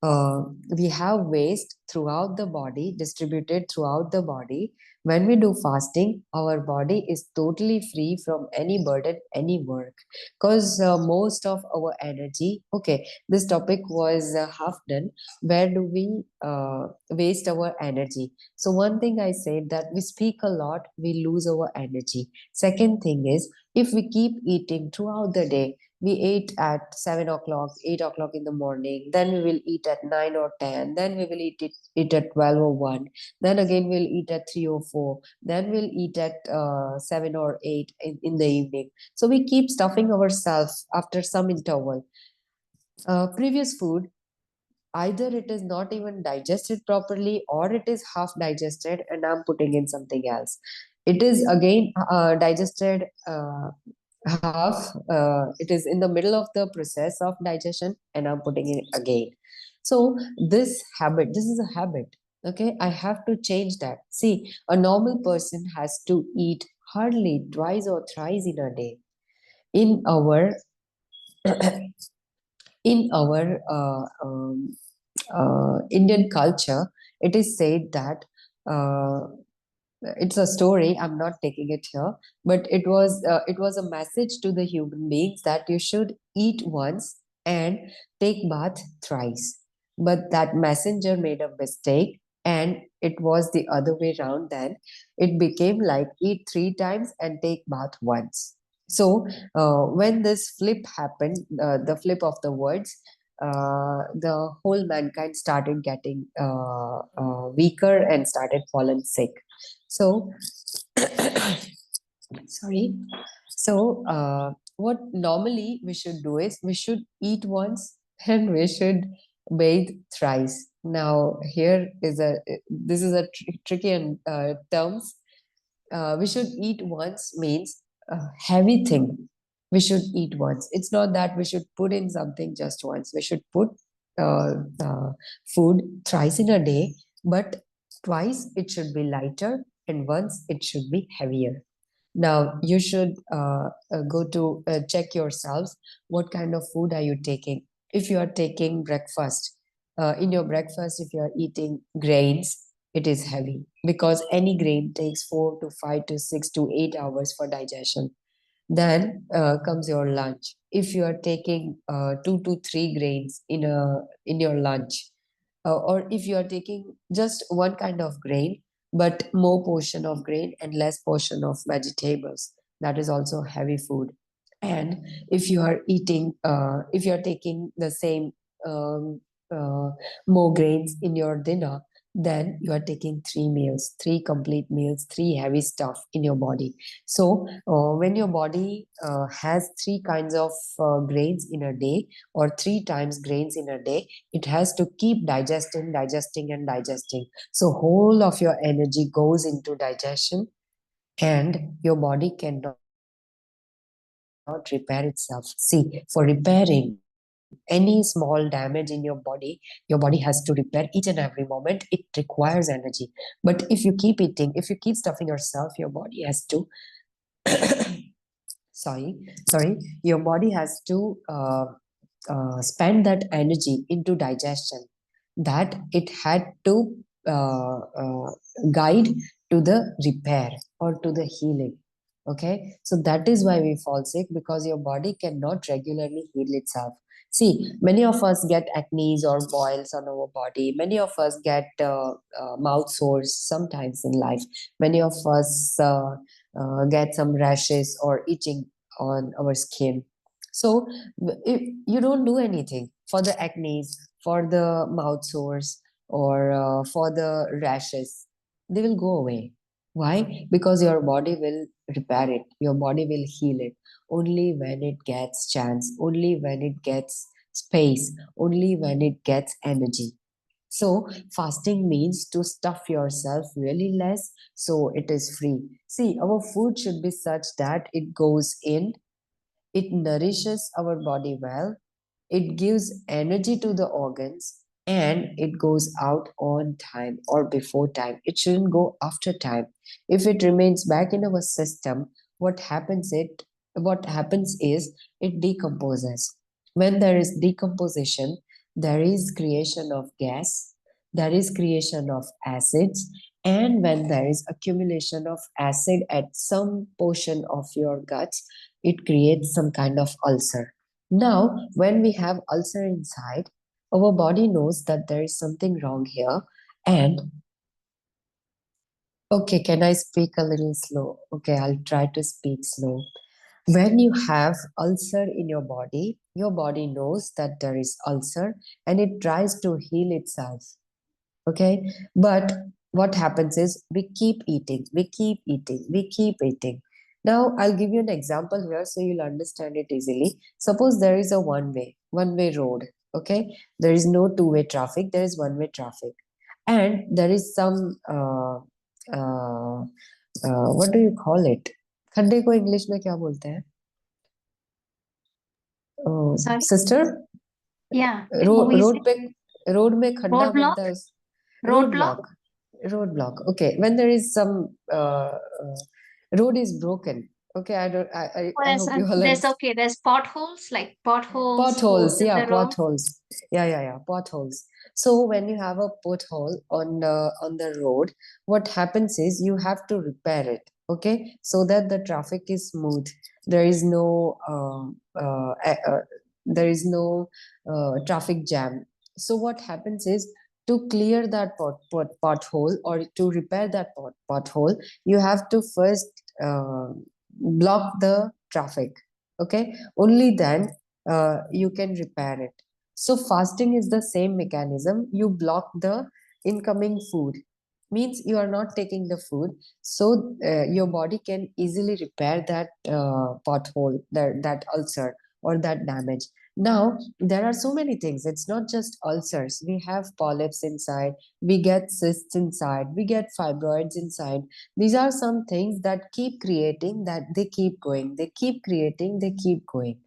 We have waste throughout the body, distributed throughout the body. When we do fasting, our body is totally free from any burden, any work. Because most of our energy, okay, this topic was half done. Where do we waste our energy? So, one thing I said that we speak a lot, we lose our energy. Second thing is, if we keep eating throughout the day, we ate at 7 o'clock, 8 o'clock in the morning, then we will eat at 9 or 10, then we will eat at 12 or 1, then again we'll eat at 3 or 4, then we'll eat at 7 or 8 in the evening. So we keep stuffing ourselves after some interval. Previous food, either it is not even digested properly or it is half digested and I'm putting in something else. It is again digested half, it is in the middle of the process of digestion and I'm putting it again. So this is a habit. Okay, I have to change that. See, a normal person has to eat hardly twice or thrice in a day. In our in our Indian culture, it is said that uh, it's a story. I'm not taking it here, but it was a message to the human beings that you should eat once and take bath thrice. But that messenger made a mistake, and it was the other way around. Then it became like eat 3 times and take bath once. So when this flip happened, the flip of the words, the whole mankind started getting weaker and started falling sick. So, sorry. So, what normally we should do is we should eat once and we should bathe thrice. Now, here is a this is a tricky terms. We should eat once means a heavy thing. We should eat once. It's not that we should put in something just once. We should put uh, uh, food thrice in a day, but twice it should be lighter and once it should be heavier. Now you should go to check yourselves. What kind of food are you taking? If you are taking breakfast, in your breakfast, if you are eating grains, it is heavy because any grain takes 4 to 5 to 6 to 8 hours for digestion. Then comes your lunch. If you are taking 2 to 3 grains in your lunch, or if you are taking just one kind of grain but more portion of grain and less portion of vegetables, that is also heavy food. And if you are taking the same um, uh, more grains in your dinner, then you are taking 3 meals, 3 complete meals, 3 heavy stuff in your body. So when your body has 3 kinds of grains in a day or 3 times grains in a day, it has to keep digesting, digesting, and digesting. So whole of your energy goes into digestion, and your body cannot repair itself. See, for repairing, any small damage in your body has to repair each and every moment. It requires energy. But if you keep eating, if you keep stuffing yourself, your body has to sorry sorry your body has to spend that energy into digestion that it had to guide to the repair or to the healing. Okay, so that is why we fall sick, because your body cannot regularly heal itself. See, many of us get acne or boils on our body. Many of us get mouth sores sometimes in life. Many of us get some rashes or itching on our skin. So if you don't do anything for the acne, for the mouth sores, or for the rashes, they will go away. Why? Because your body will repair it. Your body will heal it only when it gets chance, only when it gets space, only when it gets energy. So fasting means to stuff yourself really less so it is free. See, our food should be such that it goes in, it nourishes our body well, it gives energy to the organs, and it goes out on time or before time. It shouldn't go after time. If it remains back in our system, what happens is it decomposes. When there is decomposition, there is creation of gas, there is creation of acids, and when there is accumulation of acid at some portion of your guts, it creates some kind of ulcer. Now, when we have ulcer inside, our body knows that there is something wrong here. And okay, can I speak a little slow? Okay, I'll try to speak slow. When you have ulcer in your body knows that there is ulcer and it tries to heal itself. Okay, but what happens is we keep eating, we keep eating. Now I'll give you an example here so you'll understand it easily. Suppose there is a one way road. Okay, there is no two-way traffic, there is one-way traffic, and there is some uh, what do you call it, खड्डे को English में क्या बोलते हैं? Sorry. Sister, Yeah. Road Who is road it? पे road में खड्डा Roadblock? बनता है road Roadblock? Block. Roadblock. Okay, when there is some road is broken. Okay, I don't. I There's, hope you all there's understand. okay. There's potholes, like potholes, Potholes, holes in yeah, the road. potholes. Yeah, potholes. So when you have a pothole on the road, what happens is you have to repair it, okay, so that the traffic is smooth. There is no there is no traffic jam. So what happens is to clear that pothole or to repair that pothole, you have to first block the traffic. Okay, only then you can repair it. So fasting is the same mechanism. You block the incoming food, means you are not taking the food, so your body can easily repair that pothole, that ulcer or that damage. Now there are so many things. It's not just ulcers. We have polyps inside, we get cysts inside, we get fibroids inside. These are some things that keep creating, that they keep going, they keep creating, they keep going.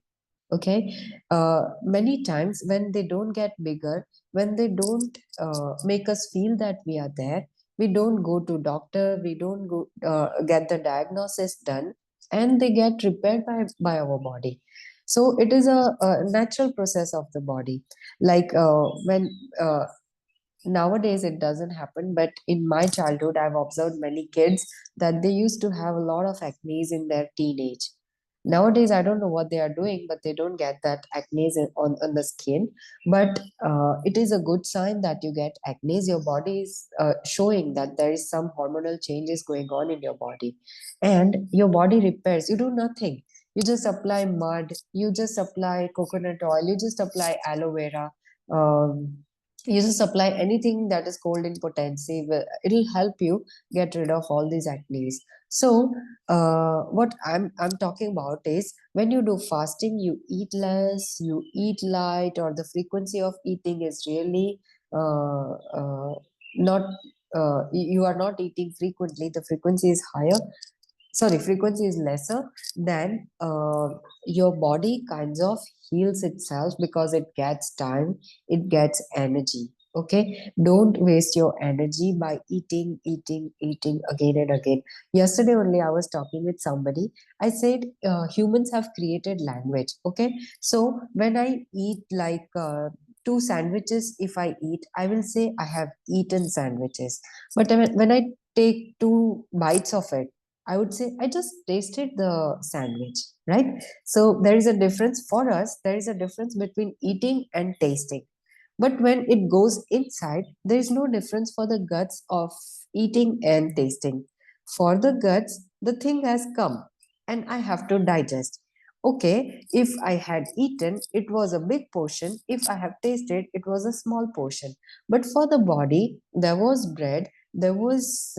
Okay, many times when they don't get bigger, when they don't make us feel that we are there, we don't go to doctor, we don't go get the diagnosis done, and they get repaired by our body. So it is a natural process of the body. Like when nowadays it doesn't happen, but in my childhood I've observed many kids that they used to have a lot of acne in their teenage. Nowadays I don't know what they are doing, but they don't get that acne on the skin. But it is a good sign that you get acne. Your body is showing that there is some hormonal changes going on in your body, and your body repairs. You do nothing, you just apply mud, you just apply coconut oil, you just apply aloe vera, um, you just apply anything that is cold in potency. It'll help you get rid of all these acne. So what I'm talking about is when you do fasting, you eat less, you eat light, or the frequency of eating is really not you are not eating frequently, the frequency is higher. sorry, frequency is lesser, then your body kinds of heals itself because it gets time, it gets energy. Okay, don't waste your energy by eating again and again. Yesterday only I was talking with somebody. I said humans have created language. Okay, so when I eat like two sandwiches, if I eat, I will say I have eaten sandwiches. But when I take two bites of it, I would say I just tasted the sandwich, right? So there is a difference for us. There is a difference between eating and tasting. But when it goes inside, there is no difference for the guts of eating and tasting. For the guts, the thing has come and I have to digest. Okay, if I had eaten, it was a big portion. If I have tasted, it was a small portion. But for the body, there was bread, there was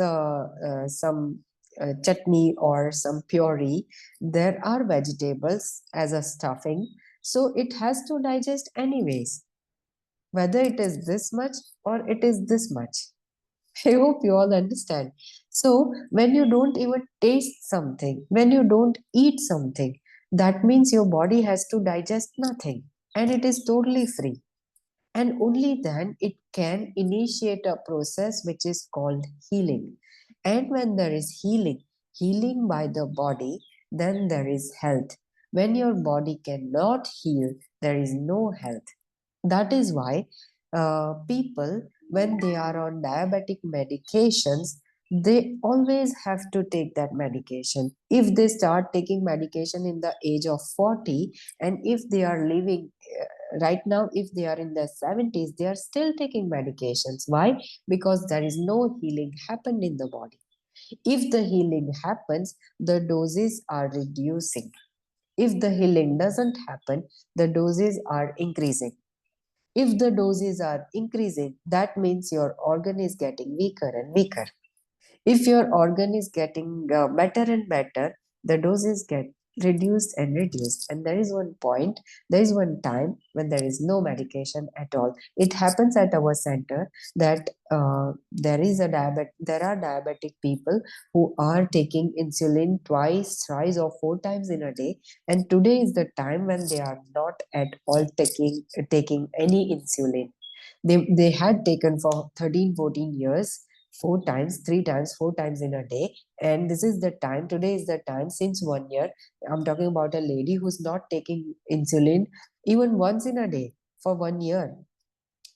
some chutney or some puree, there are vegetables as a stuffing, so it has to digest anyways, whether it is this much or it is this much. I hope you all understand. So when you don't even taste something, when you don't eat something, that means your body has to digest nothing, and it is totally free, and only then it can initiate a process which is called healing. And when there is healing by the body, then there is health. When your body cannot heal, there is no health. That is why people, when they are on diabetic medications, they always have to take that medication. If they start taking medication in the age of 40, and if they are living right now, if they are in their 70s, they are still taking medications. Why? Because there is no healing happened in the body. If the healing happens, the doses are reducing. If the healing doesn't happen, the doses are increasing. If the doses are increasing, that means your organ is getting weaker and weaker. If your organ is getting better and better, the doses get reduced and reduced. And there is one point, there is one time when there is no medication at all. It happens at our center that there are diabetic people who are taking insulin twice, thrice, or four times in a day. And today is the time when they are not at all taking any insulin. They had taken for 13, 14 years, four times, three times, four times in a day. And this is the time, today is the time, since 1 year. I'm talking about a lady who's not taking insulin even once in a day for 1 year.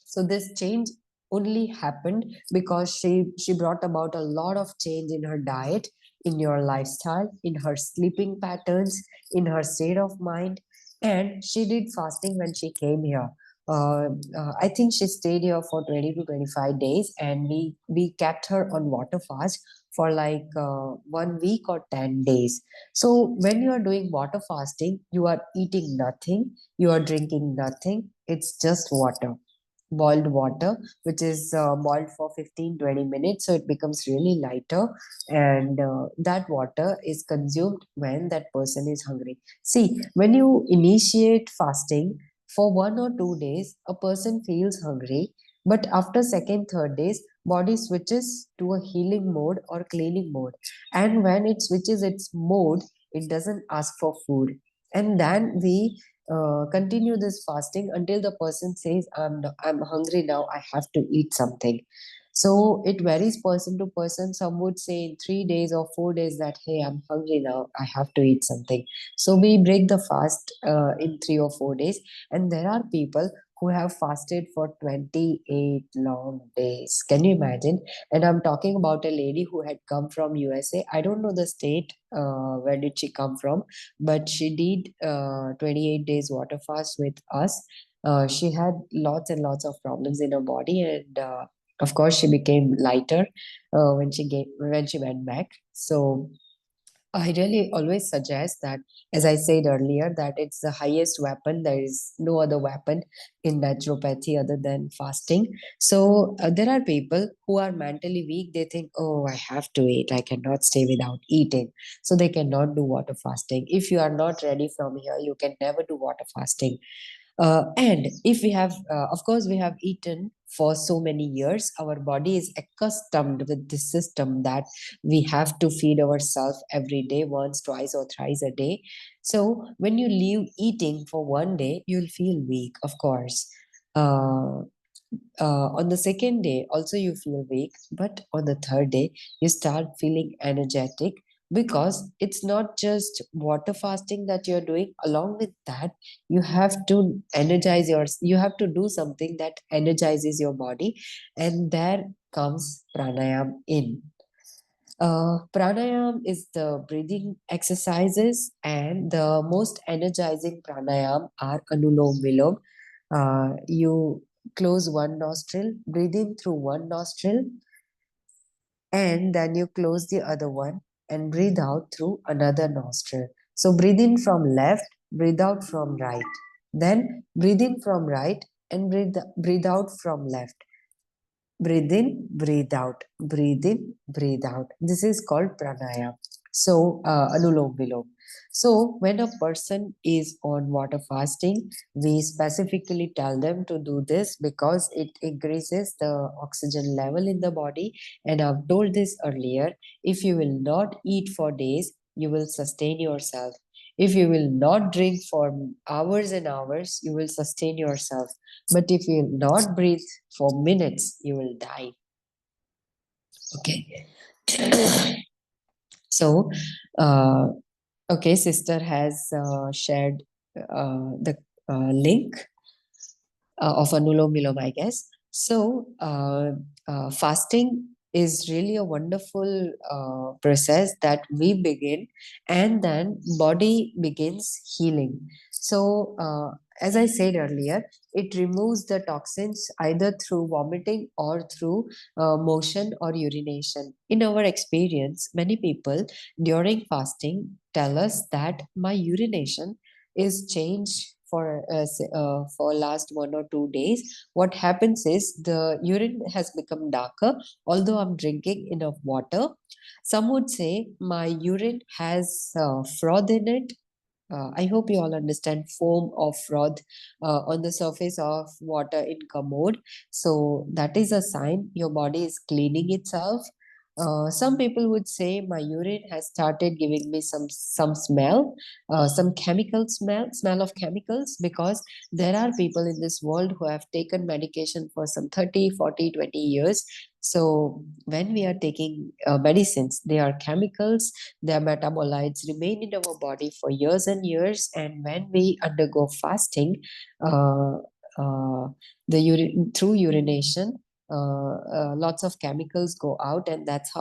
So this change only happened because she brought about a lot of change in her diet, in your lifestyle, in her sleeping patterns, in her state of mind. And she did fasting when she came here. I think she stayed here for 20 to 25 days, and we kept her on water fast for like 1 week or 10 days. So when you are doing water fasting, you are eating nothing, you are drinking nothing, it's just water, boiled water, which is boiled for 15-20 minutes, so it becomes really lighter. And that water is consumed when that person is hungry. See, when you initiate fasting for 1 or 2 days, a person feels hungry, but after second, third days, body switches to a healing mode or cleaning mode. And when it switches its mode, it doesn't ask for food. And then we continue this fasting until the person says, I'm hungry now, I have to eat something. So it varies person to person. Some would say in 3 days or 4 days that, hey, I'm hungry now, I have to eat something. So we break the fast in 3 or 4 days. And there are people who have fasted for 28 long days. Can you imagine? And I'm talking about a lady who had come from USA. I don't know the state, where did she come from, but she did 28 days water fast with us. She had lots and lots of problems in her body, and of course she became lighter when she went back. So I really always suggest that, as I said earlier, that it's the highest weapon. There is no other weapon in naturopathy other than fasting. So there are people who are mentally weak. They think, oh, I have to eat. I cannot stay without eating. So they cannot do water fasting. If you are not ready from here, you can never do water fasting. And if we have, of course, we have eaten for so many years, our body is accustomed with this system that we have to feed ourselves every day, once, twice, or thrice a day. So when you leave eating for one day, you'll feel weak, of course. Uh, on the second day, also you feel weak, but on the third day, you start feeling energetic because it's not just water fasting that you're doing. Along with that, you have to you have to do something that energizes your body, and there comes pranayam in. Pranayam is the breathing exercises, and the most energizing pranayam are Anulom Vilom. You close one nostril, breathe in through one nostril, and then you close the other one and breathe out through another nostril. So breathe in from left, breathe out from right. Then breathe in from right and breathe out from left. Breathe in, breathe out, breathe in, breathe out. This is called pranayam. So, Anulom Vilom. So, when a person is on water fasting, we specifically tell them to do this because it increases the oxygen level in the body. And I've told this earlier, if you will not eat for days, you will sustain yourself. If you will not drink for hours and hours, you will sustain yourself. But if you will not breathe for minutes, you will die. Okay. So, uh, okay, sister has shared the link of Anulom Vilom, I guess. So, fasting is really a wonderful process that we begin, and then body begins healing. So, as I said earlier, it removes the toxins either through vomiting or through motion or urination. In our experience, many people during fasting tell us that my urination is changed for last 1 or 2 days. What happens is the urine has become darker, although I'm drinking enough water. Some would say my urine has froth in it. I hope you all understand foam or froth on the surface of water in commode. So that is a sign your body is cleaning itself. Some people would say my urine has started giving me some smell, some chemical smell of chemicals, because there are people in this world who have taken medication for some 30, 40, 20 years. So when we are taking medicines, they are chemicals, their metabolites remain in our body for years and years. And when we undergo fasting, uh, uh, through urination, lots of chemicals go out, and that's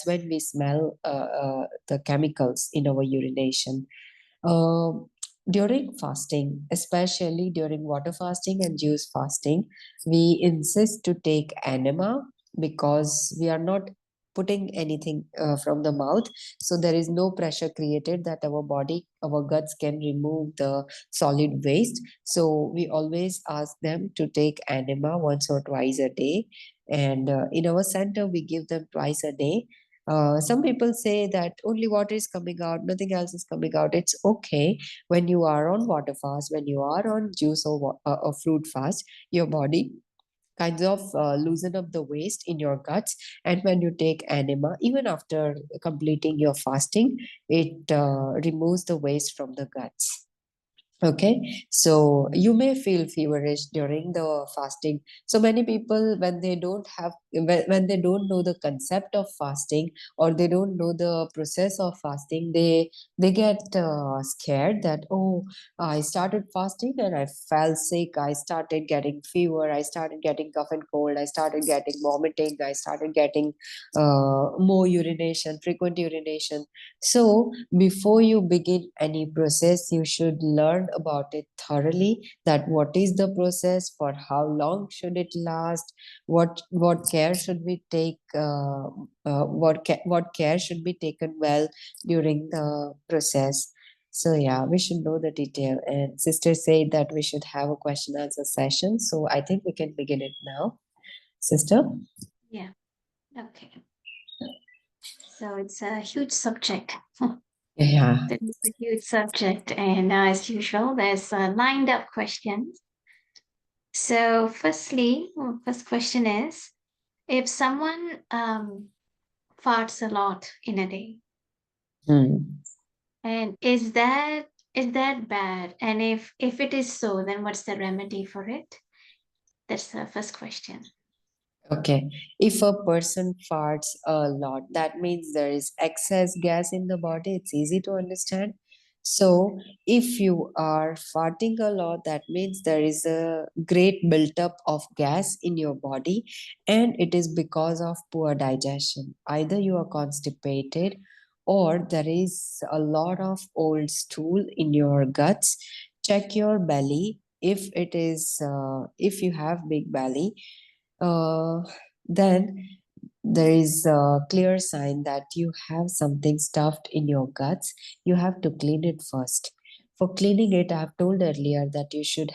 when we smell the chemicals in our urination. um, During fasting, especially during water fasting and juice fasting, we insist to take enema because we are not putting anything from the mouth. So there is no pressure created that our guts can remove the solid waste. So we always ask them to take enema once or twice a day. And in our center, we give them twice a day. Some people say that only water is coming out, nothing else is coming out. It's okay. When you are on water fast, when you are on juice or fruit fast, your body kinds of loosen up the waste in your guts. And when you take enema, even after completing your fasting, it removes the waste from the guts. Okay, so you may feel feverish during the fasting. So many people, when they don't know the concept of fasting, or they don't know the process of fasting, they get scared that, oh, I started fasting and I fell sick. I started getting fever. I started getting cough and cold. I started getting vomiting. I started getting more urination, frequent urination. So, before you begin any process, you should learn about it thoroughly. That what is the process, for how long should it last, what care should we take, what care should be taken well during the process. So yeah, we should know the detail. And sister said that we should have a question answer session. So I think we can begin it now, sister. Yeah. Okay. So it's a huge subject. Yeah. That is a huge subject, and as usual, there's lined up questions. So, first question is: if someone farts a lot in a day, Hmm. and is that bad? And if it is so, then what's the remedy for it? That's the first question. Okay. If a person farts a lot, that means there is excess gas in the body. It's easy to understand. So, if you are farting a lot, that means there is a great buildup of gas in your body, and it is because of poor digestion. Either you are constipated, or there is a lot of old stool in your guts. Check your belly. If you have big belly, uh, then there is a clear sign that you have something stuffed in your guts. You have to clean it first. For cleaning it, I have told earlier that you should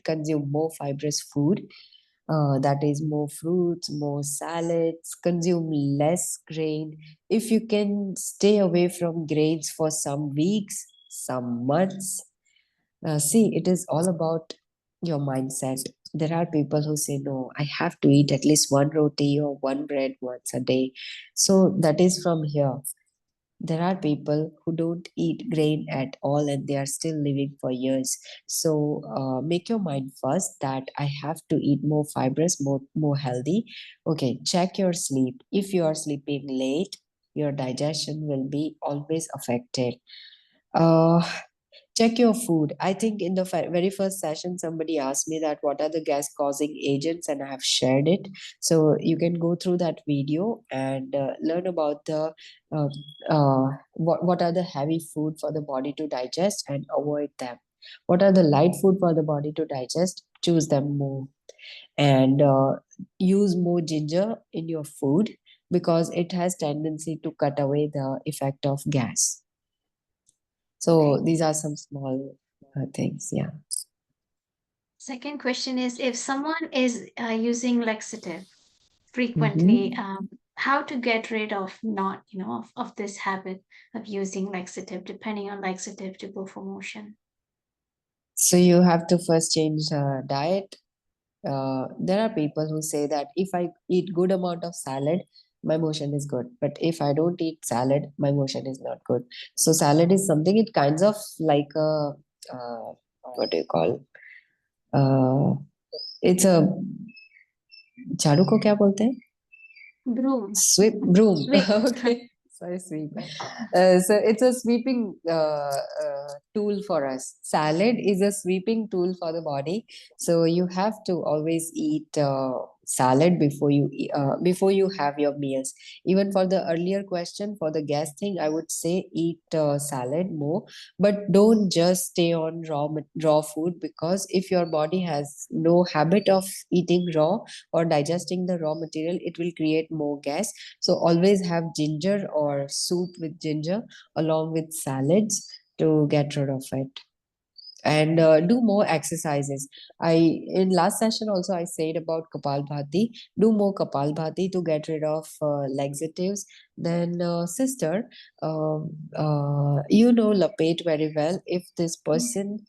consume more fibrous food. That is more fruits, more salads, consume less grain. If you can stay away from grains for some weeks, some months, see, it is all about your mindset. There are people who say, no, I have to eat at least one roti or one bread once a day. So that is from here. There are people who don't eat grain at all and they are still living for years. So make your mind first that I have to eat more fibrous, more healthy. Okay, check your sleep. If you are sleeping late, your digestion will be always affected. Uh, Check your food. I think in the very first session, somebody asked me that what are the gas causing agents, and I have shared it. So you can go through that video and learn about uh, what are the heavy food for the body to digest and avoid them. What are the light food for the body to digest? Choose them more and use more ginger in your food because it has tendency to cut away the effect of gas. So Okay. these are some small things. Yeah. Second question is: if someone is using laxative frequently, Hmm. how to get rid of not, of this habit of using laxative, depending on laxative to go for motion. So you have to first change diet. There are people who say that if I eat good amount of salad, my motion is good. But if I don't eat salad, my motion is not good. So salad is something it kinds of like a what do you call? Uh, it's a झाड़ू को क्या बोलते हैं? Broom. Sweep broom. Sweep. Okay. Sorry, sweep. So it's a sweeping tool for us. Salad is a sweeping tool for the body. So you have to always eat salad before you have your meals. Even for the earlier question for the gas thing, I would say eat salad more, but don't just stay on raw food because if your body has no habit of eating raw or digesting the raw material, it will create more gas. So always have ginger or soup with ginger along with salads to get rid of it. And do more exercises. I in last session also I said about Kapalbhati. Do more Kapalbhati to get rid of laxatives. Then sister, you know Lapet very well. If this person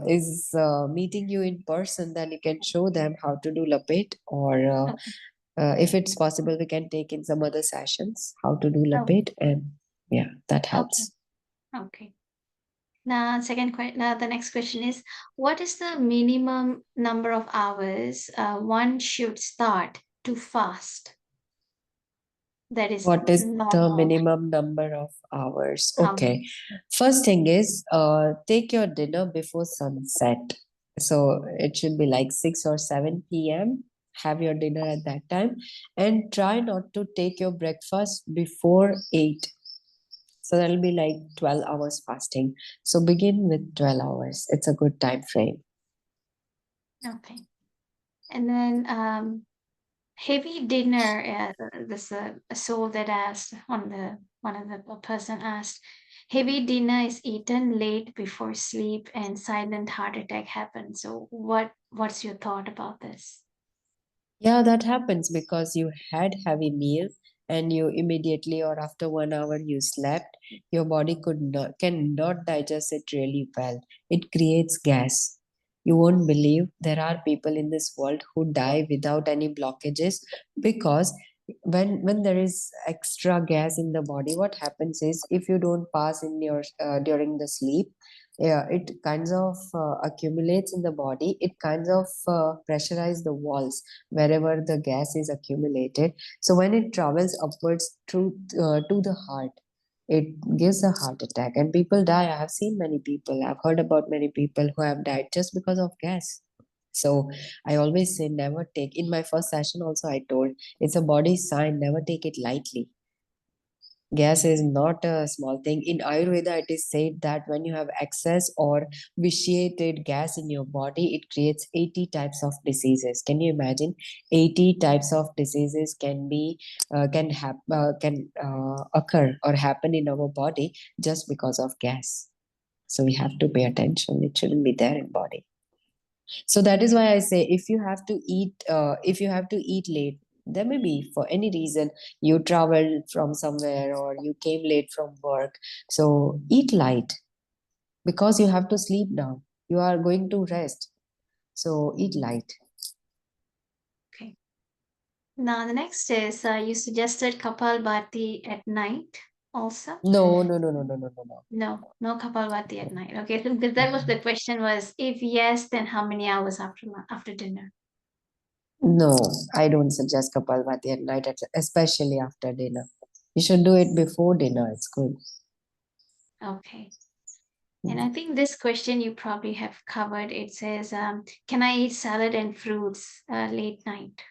is meeting you in person, then you can show them how to do Lapet, or Okay. if it's possible, we can take in some other sessions how to do Oh, Lapet, and yeah, that okay. helps. Okay. Now, now the next question is: what is the minimum number of hours one should start to fast? That is What is the normal. minimum number of hours? Um, Okay. First thing is, take your dinner before sunset. So it should be like 6 or 7 p.m. Have your dinner at that time and try not to take your breakfast before 8. So that'll be like 12 hours fasting. So begin with 12 hours. It's a good time frame. okay. And then heavy dinner. This a soul that asked one of the person asked, heavy dinner is eaten late before sleep and silent heart attack happens. So what's your thought about this? Yeah, that happens because you had heavy meal and you immediately or after 1 hour you slept, your body cannot digest it really well. It creates gas. You won't believe there are people in this world who die without any blockages, because when there is extra gas in the body, what happens is, if you don't pass in your during the sleep, yeah, it kinds of accumulates in the body. It kinds of pressurize the walls wherever the gas is accumulated. So when it travels upwards through to the heart, it gives a heart attack, and people die. I have seen many people. I've heard about many people who have died just because of gas. So I always say, never take. In my first session also, I told, it's a body sign. Never take it lightly. Gas is not a small thing. In Ayurveda, it is said that when you have excess or vitiated gas in your body, it creates 80 types of diseases. Can you imagine? 80 types of diseases can occur or happen in our body just because of gas. So we have to pay attention. It shouldn't be there in body. So that is why I say, if you have to eat late, there may be for any reason, you traveled from somewhere or you came late from work. So eat light, because you have to sleep now. You are going to rest. So eat light. Okay. Now the next is you suggested Kapalbhati at night also. No, no, no, no, no, no, no, no. No Kapalbhati at night. Okay, so because that was the question was, if yes, then how many hours after dinner? No, I don't suggest Kapalbhati at night, especially after dinner. You should do it before dinner. It's good. Okay. And I think this question you probably have covered. It says, can I eat salad and fruits late night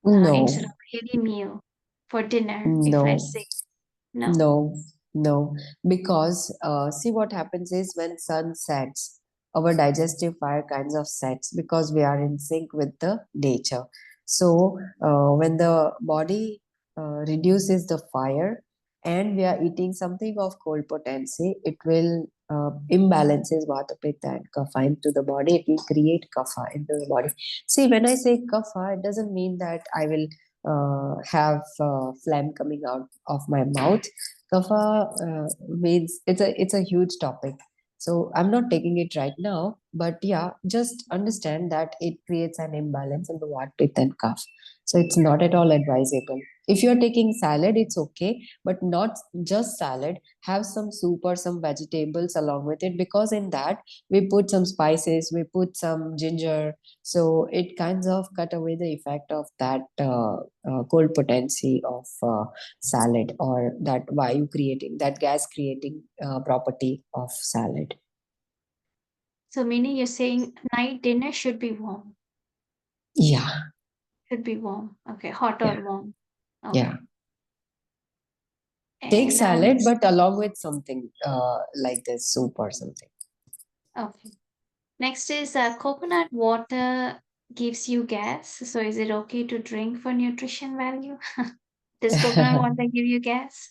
No, instead of heavy meal for dinner? If no. let's say no. No, no, because see, what happens is, when sun sets, our digestive fire kinds of sets, because we are in sync with the nature. So when the body reduces the fire and we are eating something of cold potency, it will imbalances Vata, Pitta and Kapha into the body. It will create Kapha into the body. See, when I say Kapha, it doesn't mean that I will have phlegm coming out of my mouth. Kapha means it's a huge topic. So I'm not taking it right now, but yeah, just understand that it creates an imbalance in the Vata, Pitta, and Kapha. So it's not at all advisable. If you're taking salad, it's okay, but not just salad. Have some soup or some vegetables along with it, because in that we put some spices, we put some ginger, so it kinds of cut away the effect of that cold potency of salad, or that gas creating property of salad. So meaning you're saying night dinner should be warm. Yeah, Should be warm. Okay, hot yeah, or warm. yeah. Okay. Take And salad, but along with something like this soup or something. okay. Next is coconut water gives you gas. So is it okay to drink for nutrition value? Does coconut water give you gas?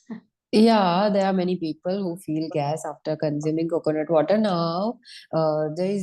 Yeah, there are many people who feel gas after consuming coconut water. Now, there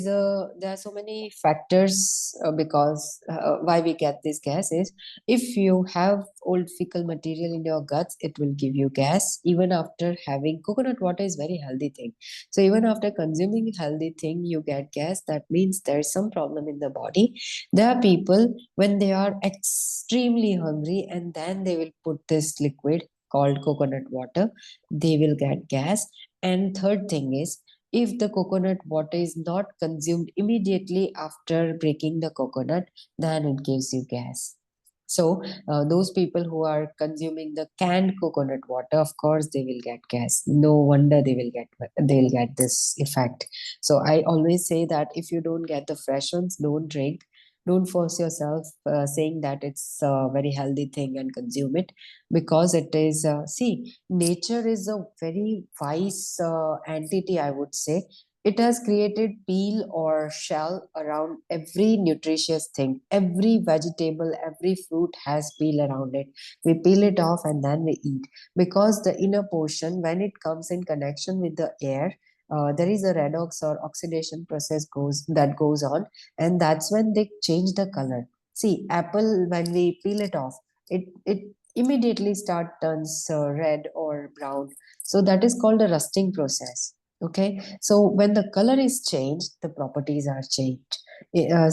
are so many factors, because why we get this gas is, if you have old fecal material in your guts, it will give you gas. Even after having coconut water is very healthy thing. So even after consuming healthy thing, you get gas. That means there is some problem in the body. There are people when they are extremely hungry, and then they will put this liquid called coconut water, they will get gas. And third thing is, if the coconut water is not consumed immediately after breaking the coconut, then it gives you gas. So those people who are consuming the canned coconut water, of course they will get gas. No wonder they'll get this effect. So I always say that if you don't get the fresh ones, don't drink. Don't force yourself saying that it's a very healthy thing and consume it, because it is see, nature is a very wise entity, I would say. It has created peel or shell around every nutritious thing. Every vegetable, every fruit has peel around it. We peel it off and then we eat, because the inner portion, when it comes in connection with the air, there is a redox or oxidation process goes on, and that's when they change the color. See, apple, when we peel it off, it immediately start turns red or brown. So that is called a rusting process. Okay, so when the color is changed, the properties are changed.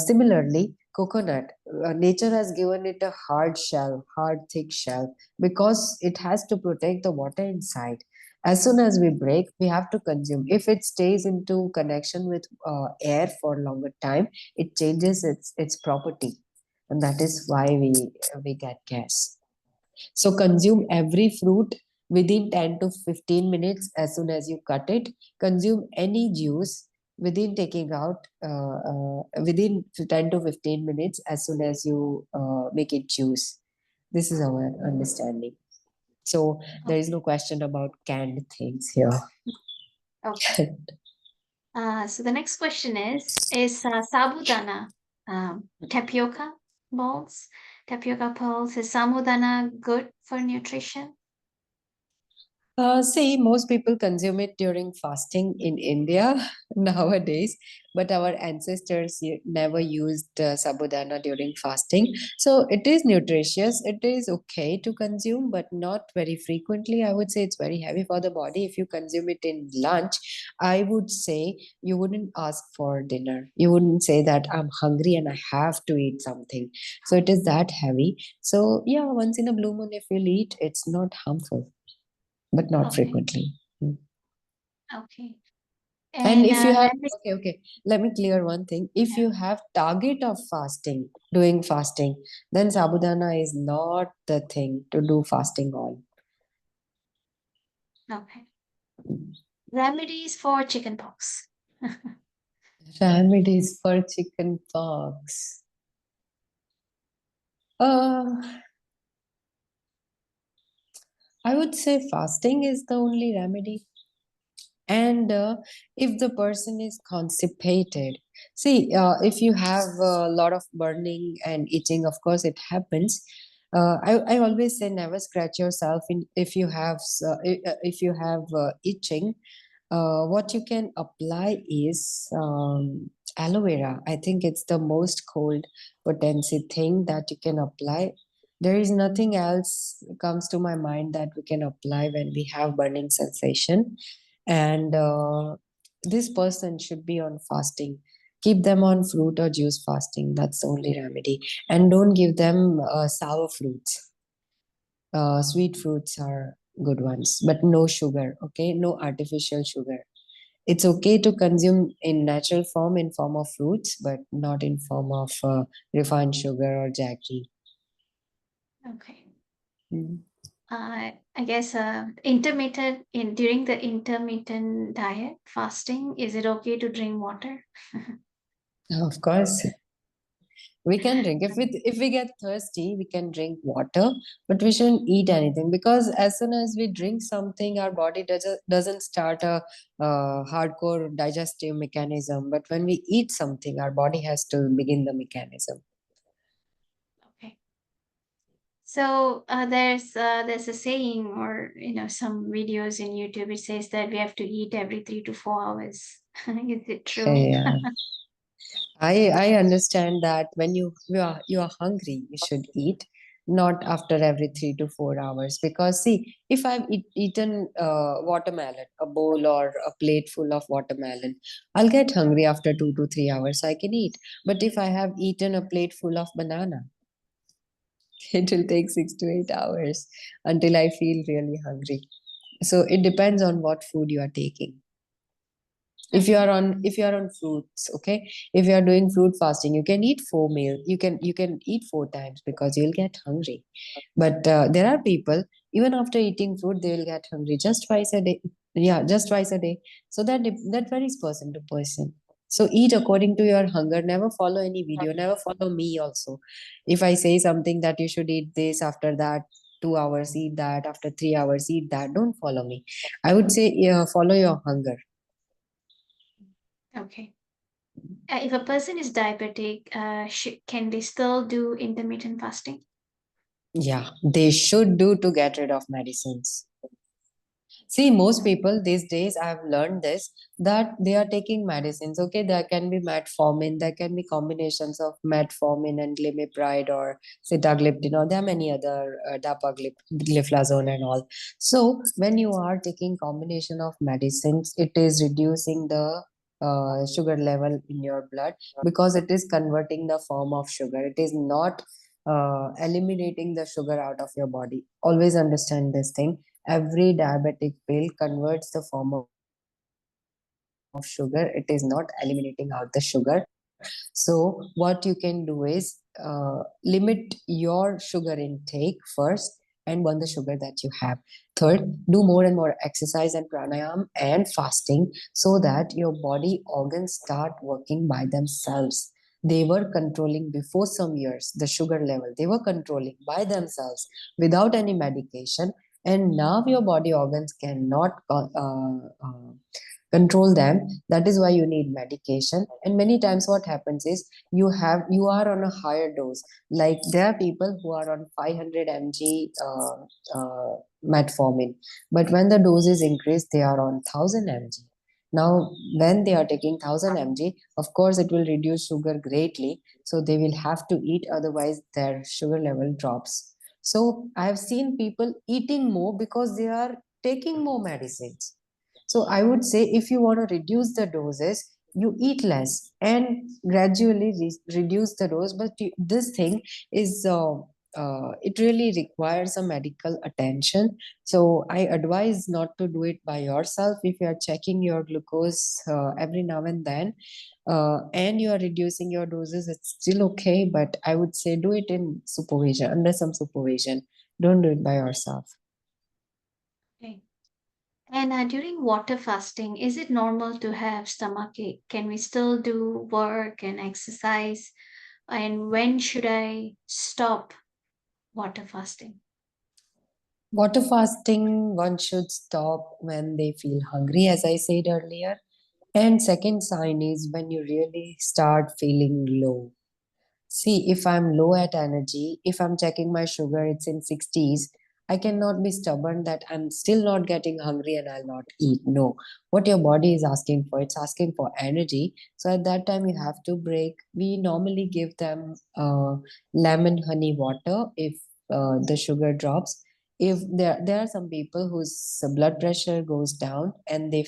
Similarly, coconut, nature has given it a hard shell, hard thick shell, because it has to protect the water inside. As soon as we break, we have to consume. If it stays into connection with air for longer time, it changes its property, and that is why we get gas. So consume every fruit within 10 to 15 minutes as soon as you cut it. Consume any juice within taking out within 10 to 15 minutes as soon as you make it juice. This is our understanding. So there is no question about canned things here. Okay. So the next question is sabudana tapioca balls, tapioca pearls, is sabudana good for nutrition? See, most people consume it during fasting in India nowadays, but our ancestors never used sabudana during fasting. So it is nutritious. It is okay to consume, but not very frequently. I would say it's very heavy for the body. If you consume it in lunch, I would say you wouldn't ask for dinner. You wouldn't say that I'm hungry and I have to eat something. So it is that heavy. So yeah, once in a blue moon, if you'll eat, it's not harmful, but not Okay. frequently. Mm. Okay. And And if you have, then okay, let me clear one thing. If yeah. you have target of fasting, doing fasting, then sabudana is not the thing to do fasting on. Okay. Remedies for chickenpox. Remedies for chicken pox. Uh, I would say fasting is the only remedy. And if the person is constipated, see, if you have a lot of burning and itching, of course it happens. I always say never scratch yourself in if you have if you have itching. What you can apply is aloe vera. I think it's the most cold potency thing that you can apply. There is nothing else comes to my mind that we can apply when we have burning sensation. And this person should be on fasting. Keep them on fruit or juice fasting. That's the only remedy. And don't give them sour fruits. Sweet fruits are good ones, but no sugar. Okay, no artificial sugar. It's okay to consume in natural form, in form of fruits, but not in form of refined sugar or jaggery. Okay. Mm. I guess intermittent in during the intermittent diet fasting, is it okay to drink water? Of course, we can drink. If we get thirsty, we can drink water, but we shouldn't eat anything, because as soon as we drink something, our body doesn't start a hardcore digestive mechanism. But when we eat something, our body has to begin the mechanism. Okay. So there's a saying, or some videos in YouTube. It says that we have to eat every 3 to 4 hours. Is it true? Yeah. I understand that when you are hungry, you should eat, not after every 3 to 4 hours. Because see, if I've eaten watermelon, a bowl or a plate full of watermelon, I'll get hungry after 2 to 3 hours. I can eat. But if I have eaten a plate full of banana, it will take 6 to 8 hours until I feel really hungry. So it depends on what food you are taking. If you are on fruits, okay, if you are doing fruit fasting, you can eat 4 meals, you can eat 4 times, because you'll get hungry. But there are people, even after eating fruit, they will get hungry just twice a day. Yeah, just twice a day. So that varies person to person. So eat according to your hunger. Never follow any video, never follow me also. If I say something that you should eat this, after that 2 hours eat that, after 3 hours eat that, don't follow me. I would say, yeah, follow your hunger. Okay. If a person is diabetic, can they still do intermittent fasting? Yeah, they should do to get rid of medicines. See, most people these days, I've learned this, that they are taking medicines. Okay, there can be metformin, there can be combinations of metformin and glimepiride or sitagliptin, or there are many other dapagliflozin and all. So when you are taking combination of medicines, it is reducing the sugar level in your blood because it is converting the form of sugar. It is not eliminating the sugar out of your body. Always understand this thing. Every diabetic pill converts the form of sugar. It is not eliminating out the sugar. So what you can do is limit your sugar intake first and burn the sugar that you have. Third, do more and more exercise and pranayam and fasting so that your body organs start working by themselves. They were controlling before some years the sugar level. They were controlling by themselves without any medication, and now your body organs cannot control them. That is why you need medication. And many times what happens is you are on a higher dose. Like there are people who are on 500 mg metformin, but when the dose is increased they are on 1000 mg. Now when they are taking 1000 mg, of course it will reduce sugar greatly, so they will have to eat, otherwise their sugar level drops. So I have seen people eating more because they are taking more medicines. So I would say if you want to reduce the doses, you eat less and gradually reduce the dose. But this thing is, it really requires a medical attention. So I advise not to do it by yourself. If you are checking your glucose every now and you are reducing your doses, it's still okay. But I would say do it in supervision, under some supervision. Don't do it by yourself. Okay. And during water fasting, is it normal to have stomachache? Can we still do work and exercise? And when should I stop water fasting? Water fasting, one should stop when they feel hungry, as I said earlier. And second sign is when you really start feeling low. See, if I'm low at energy, if I'm checking my sugar, it's in 60s, I cannot be stubborn that I'm still not getting hungry and I'll not eat. No, what your body is asking for, it's asking for energy. So at that time, you have to break. We normally give them lemon honey water if the sugar drops. If there are some people whose blood pressure goes down and they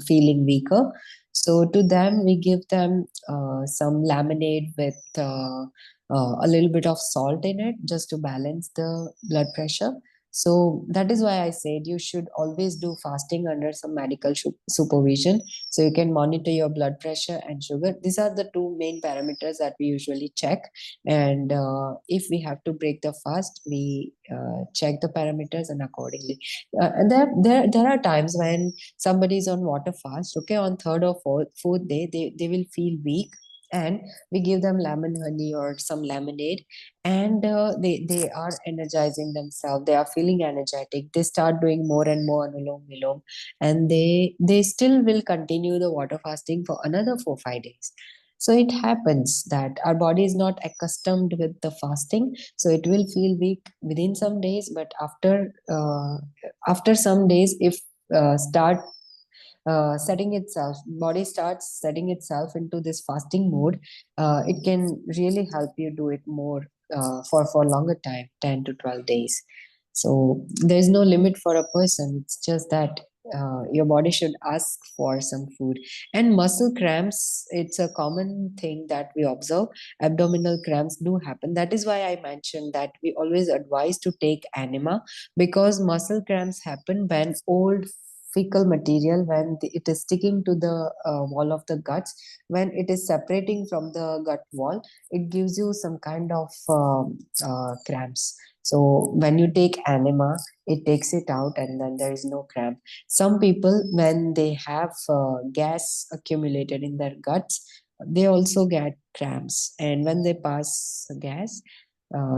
feeling weaker, so to them, we give them some lemonade with a little bit of salt in it just to balance the blood pressure. So that is why I said you should always do fasting under some medical supervision so you can monitor your blood pressure and sugar. These are the two main parameters that we usually check. And if we have to break the fast, we check the parameters and accordingly. And there are times when somebody is on water fast, okay, on third or fourth day they will feel weak, and we give them lemon honey or some lemonade, and they are energizing themselves, they are feeling energetic, they start doing more and more anulom vilom, and they still will continue the water fasting for another 4 5 days. So it happens that our body is not accustomed with the fasting, so it will feel weak within some days, but after some days, if start setting itself body starts setting itself into this fasting mode, it can really help you do it more for longer time, 10 to 12 days. So there's no limit for a person, it's just that your body should ask for some food. And muscle cramps, it's a common thing that we observe. Abdominal cramps do happen. That is why I mentioned that we always advise to take enema, because muscle cramps happen when old fecal material, when it is sticking to the wall of the guts, when it is separating from the gut wall, it gives you some kind of cramps. So when you take enema, it takes it out and then there is no cramp. Some people, when they have gas accumulated in their guts, they also get cramps, and when they pass gas,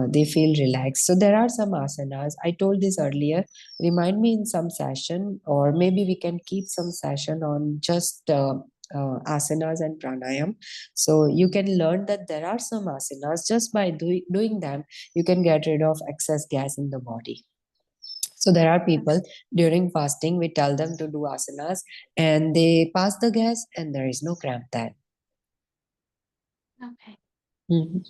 they feel relaxed. So there are some asanas. I told this earlier. Remind me in some session, or maybe we can keep some session on just asanas and pranayam. So you can learn that there are some asanas. Just by doing them, you can get rid of excess gas in the body. So there are people during fasting, we tell them to do asanas and they pass the gas and there is no cramp then. Okay. Mhm.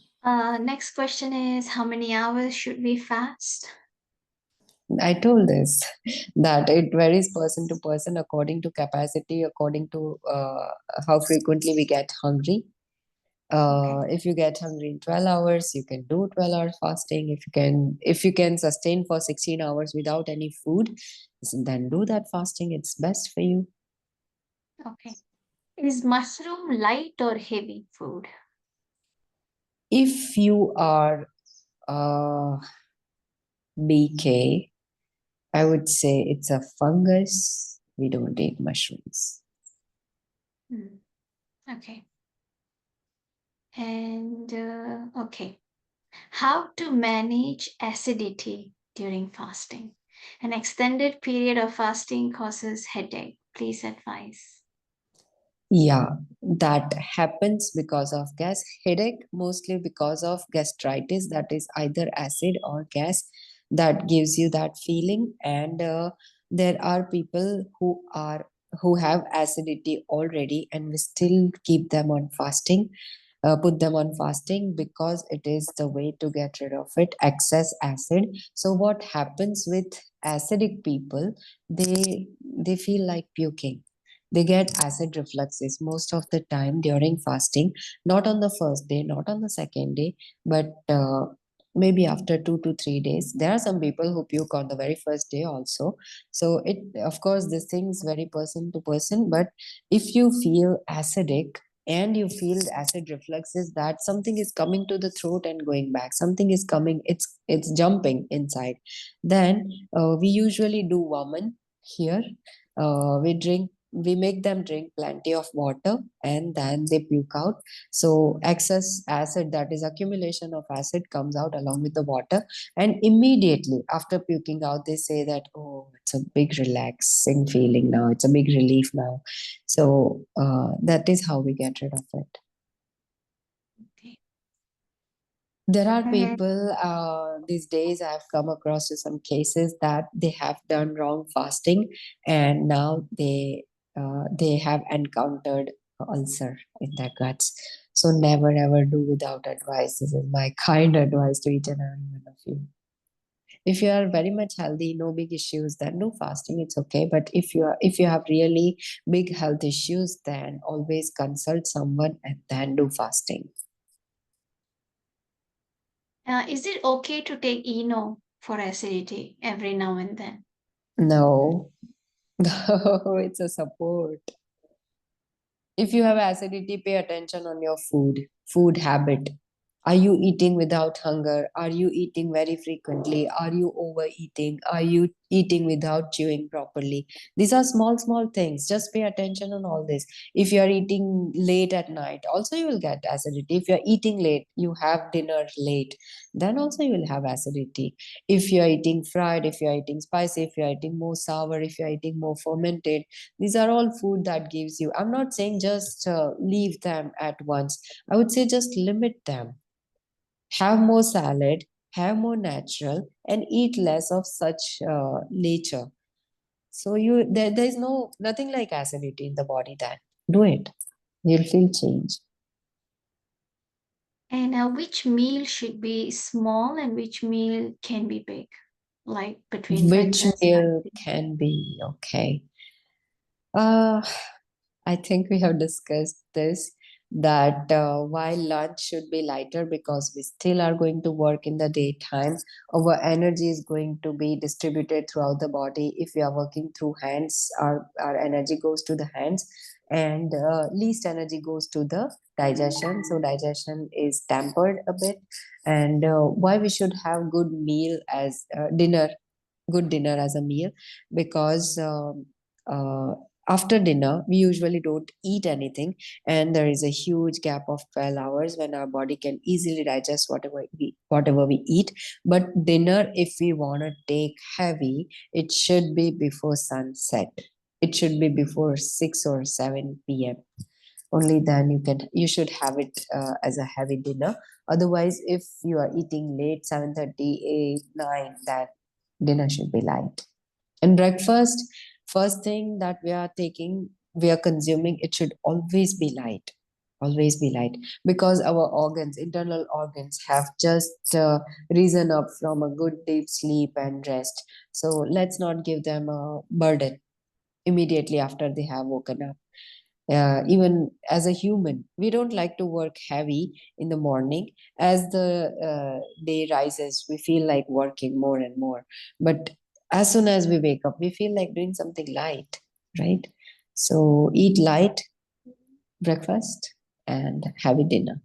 Next question is, how many hours should we fast? I told this that it varies person to person according to capacity, according to how frequently we get hungry. Okay. If you get hungry in 12 hours, you can do 12 hours fasting. If you can sustain for 16 hours without any food, then do that fasting. It's best for you. Okay. Is mushroom light or heavy food? If you are BK, I would say it's a fungus. We don't eat mushrooms. Hmm. Okay. And okay. How to manage acidity during fasting? An extended period of fasting causes headache. Please advise. Yeah, that happens because of gas headache, mostly because of gastritis, that is either acid or gas that gives you that feeling. And there are people who have acidity already and we still keep them on fasting, put them on fasting because it is the way to get rid of it, excess acid. So what happens with acidic people, they feel like puking. They get acid refluxes most of the time during fasting, not on the first day, not on the second day, but maybe after 2 to 3 days. There are some people who puke on the very first day also. So it, of course, this thing is very person to person. But if you feel acidic and you feel acid refluxes, that something is coming to the throat and going back, something is coming, it's jumping inside, then we usually do waman here. We make them drink plenty of water and then they puke out. So excess acid, that is accumulation of acid, comes out along with the water, and immediately after puking out they say that, oh, it's a big relaxing feeling now, it's a big relief now. So that is how we get rid of it. Okay. There are Mhm. people these days, I've come across to some cases that they have done wrong fasting and now they have encountered ulcer in their guts. So never ever do without advice. This is my kind advice to each and every one of you. If you are very much healthy, no big issues, then do fasting. It's okay. But if you have really big health issues, then always consult someone and then do fasting. Is it okay to take Eno for acidity every now and then? No, no, it's a support. If you have acidity, pay attention on your food habit. Are you eating without hunger? Are you eating very frequently? Are you overeating? Are you eating without chewing properly? These are small, small things. Just pay attention on all this. If you are eating late at night, also you will get acidity. If you are eating late, you have dinner late, then also you will have acidity. If you are eating fried, if you are eating spicy, if you are eating more sour, if you are eating more fermented, these are all food that gives you. I'm not saying just leave them at once. I would say just limit them. Have more salad, have more natural, and eat less of such nature. So there is nothing like acidity in the body. Then do it. You'll feel change. And which meal should be small and which meal can be big, like between Which breakfast, meal lunch? can be okay? Uh, I think we have discussed this, that while lunch should be lighter because we still are going to work in the daytime, our energy is going to be distributed throughout the body. If we are working through hands, our energy goes to the hands, and least energy goes to the digestion. So digestion is tempered a bit. And why we should have good meal as dinner, good dinner as a meal, because uh, after dinner we usually don't eat anything, and there is a huge gap of 12 hours when our body can easily digest whatever we eat. But dinner, if we want to take heavy, it should be before sunset. It should be before 6 or 7 p.m. Only then you should have it as a heavy dinner. Otherwise, if you are eating late, 7:30, 8, 9, that Dinner should be light. And breakfast, first thing that we are taking, we are consuming, it should always be light. Always be light. Because our organs, internal organs, have just risen up from a good deep sleep and rest. So let's not give them a burden immediately after they have woken up. Even as a human, we don't like to work heavy in the morning. As the day rises, we feel like working more and more. But as soon as we wake up, we feel like doing something light, right? So eat light breakfast and have a dinner.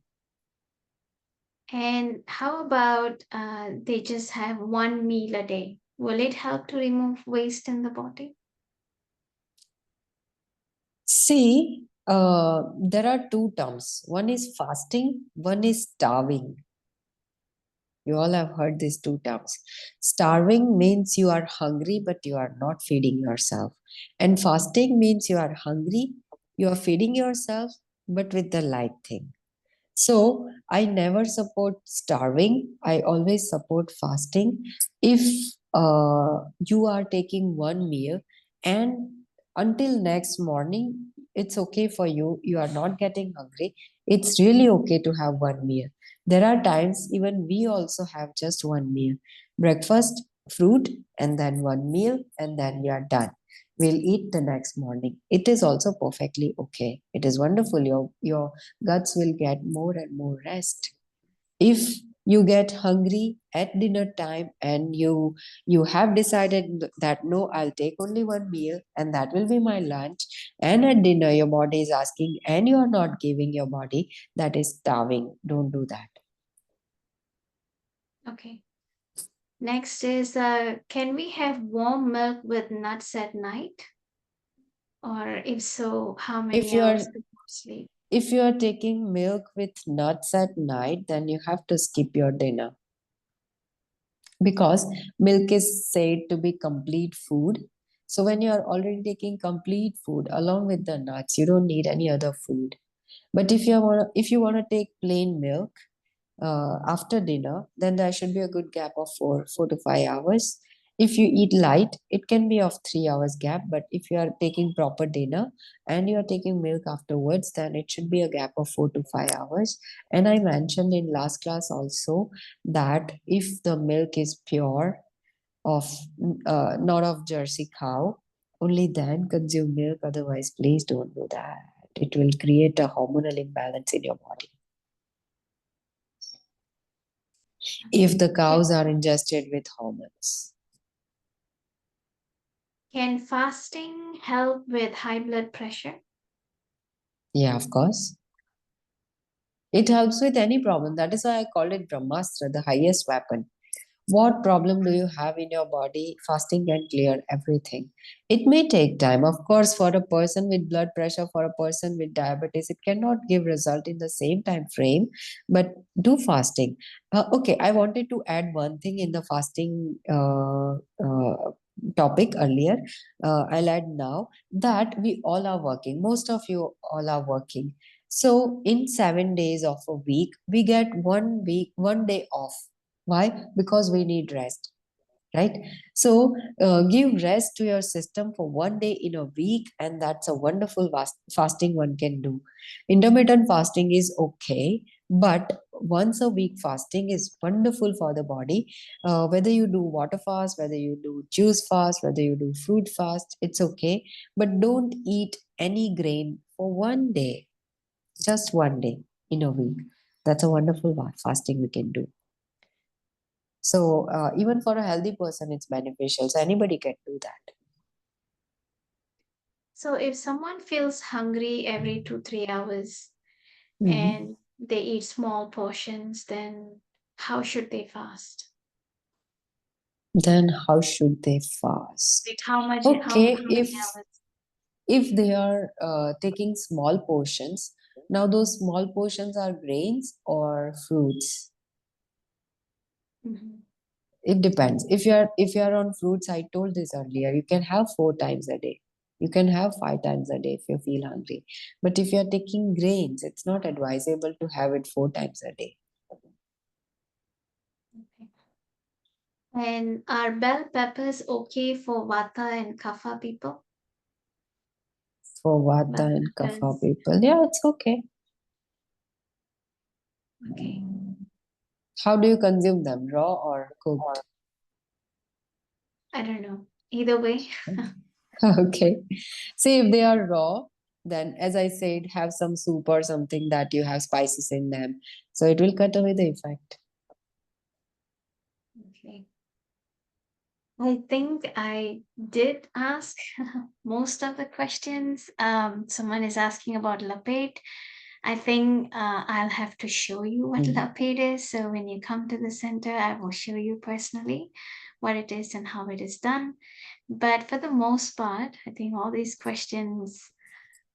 And how about they just have one meal a day? Will it help to remove waste in the body? See, there are two terms. One is fasting, one is starving. You all have heard these two terms. Starving means you are hungry, but you are not feeding yourself. And fasting means you are hungry, you are feeding yourself, but with the light thing. So I never support starving. I always support fasting. If you are taking one meal and until next morning, it's okay for you. You are not getting hungry. It's really okay to have one meal. There are times even we also have just one meal, breakfast, fruit, and then one meal, and then we are done. We'll eat the next morning. It is also perfectly okay. It is wonderful. Your guts will get more and more rest. If you get hungry at dinner time and you have decided that no, I'll take only one meal and that will be my lunch, and at dinner your body is asking and you are not giving your body, that is starving. Don't do that. Okay. Next is can we have warm milk with nuts at night? Or if so, how if many you are hours before sleep? if you are taking milk with nuts at night, then you have to skip your dinner, because milk is said to be complete food. So when you are already taking complete food along with the nuts, you don't need any other food. But if you want to take plain milk after dinner, then there should be a good gap of 4 to 5 hours. If you eat light, it can be of 3 hours gap. But if you are taking proper dinner and you are taking milk afterwards, then it should be a gap of 4 to 5 hours. And I mentioned in last class also that if the milk is pure, of not of Jersey cow, only then consume milk. Otherwise, please don't do that. It will create a hormonal imbalance in your body. If the Can, cows are ingested with hormones. can fasting help with high blood pressure? Yeah, of course. It helps with any problem. That is why I called it Brahmastra, the highest weapon. What problem do you have in your body? Fasting can clear everything. It may take time. Of course, for a person with blood pressure, for a person with diabetes, it cannot give result in the same time frame, but do fasting. Okay, I wanted to add one thing in the fasting topic earlier. I'll add now that we all are working. Most of you all are working. So in 7 days of a week, we get 1 week, 1 day off. Why? Because we need rest, right? So give rest to your system for 1 day in a week, and that's a wonderful fasting one can do. Intermittent fasting is okay, but once a week fasting is wonderful for the body. Whether you do water fast, whether you do juice fast, whether you do fruit fast, it's okay. But don't eat any grain for 1 day, just 1 day in a week. That's a wonderful fasting we can do. So even for a healthy person, it's beneficial. So anybody can do that. So if someone feels hungry every 2, 3 hours Mhm. and they eat small portions, then how should they fast? Then how should they fast? Like how much, Okay, how many if hours? they are taking small portions, now those small portions are grains or fruits. Mhm. It depends. If you are on fruits, I told this earlier, you can have 4 times a day. You can have 5 times a day if you feel hungry. But if you're taking grains, it's not advisable to have it 4 times a day. Okay. And are bell peppers okay for Vata and Kapha people? For Vata Bell and Kapha peppers. people, yeah, it's okay. Okay. How do you consume them, raw or cooked? I don't know. Either way. Okay. See, if they are raw, then as I said, have some soup or something that you have spices in them. So it will cut away the effect. Okay. I think I did ask most of the questions. Someone is asking about lapate. I think I'll have to show you what Mm. lapate is. So when you come to the center, I will show you personally what it is and how it is done. But for the most part, I think all these questions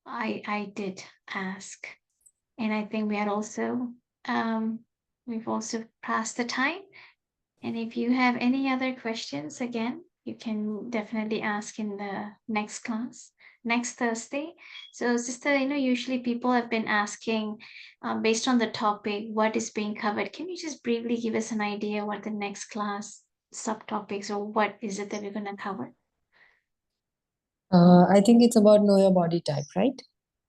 I did ask, and I think we are also we've also passed the time. And if you have any other questions, again, you can definitely ask in the next class, next Thursday. So, sister, usually people have been asking based on the topic, what is being covered. Can you just briefly give us an idea what the next class subtopics or what is it that we're going to cover? I think it's about know your body type, right?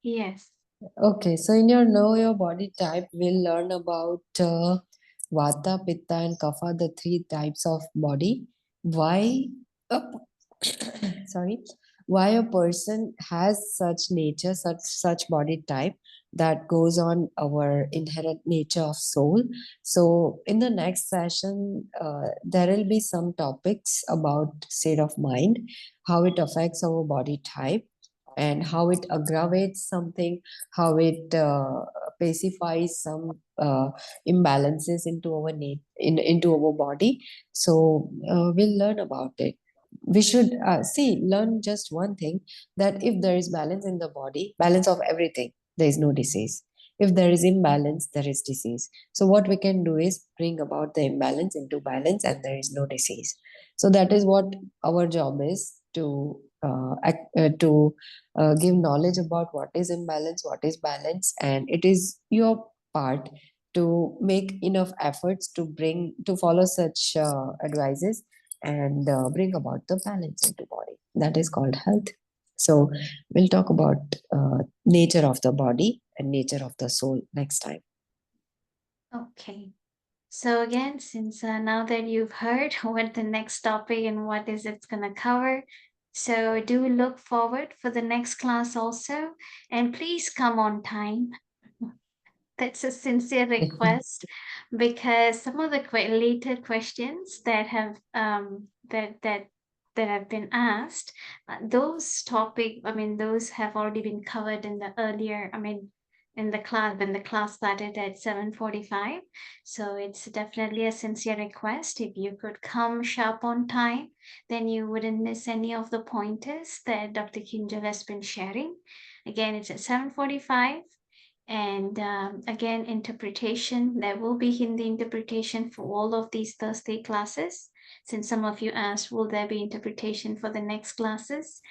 Yes. Okay, so in your know your body type, we'll learn about Vata, Pitta, and Kapha, the three types of body. Why, a sorry, why a person has such nature, such body type that goes on our inherent nature of soul. So in the next session, there will be some topics about state of mind, how it affects our body type, and how it aggravates something, how it pacifies some imbalances into our into our body. So we'll learn about it. We should see learn just one thing, that if there is balance in the body, balance of everything, there is no disease. If there is imbalance, there is disease. So what we can do is bring about the imbalance into balance, and there is no disease. So that is what our job is, to give knowledge about what is imbalance, what is balance, and it is your part to make enough efforts to follow such advices, and bring about the balance into body. That is called health. So we'll talk about nature of the body and nature of the soul next time. Okay. So again, since now that you've heard what the next topic and what is it's going to cover, so do look forward for the next class also, and please come on time. That's a sincere request because some of the related questions that have been asked, those topic, I mean, those have already been covered in the earlier, I mean, in the class when the class started at 7:45. So it's definitely a sincere request. If you could come sharp on time, then you wouldn't miss any of the pointers that Dr. Kinjal has been sharing. Again, it's at 7:45. And again, interpretation, there will be Hindi interpretation for all of these Thursday classes. Since some of you asked, will there be interpretation for the next classes?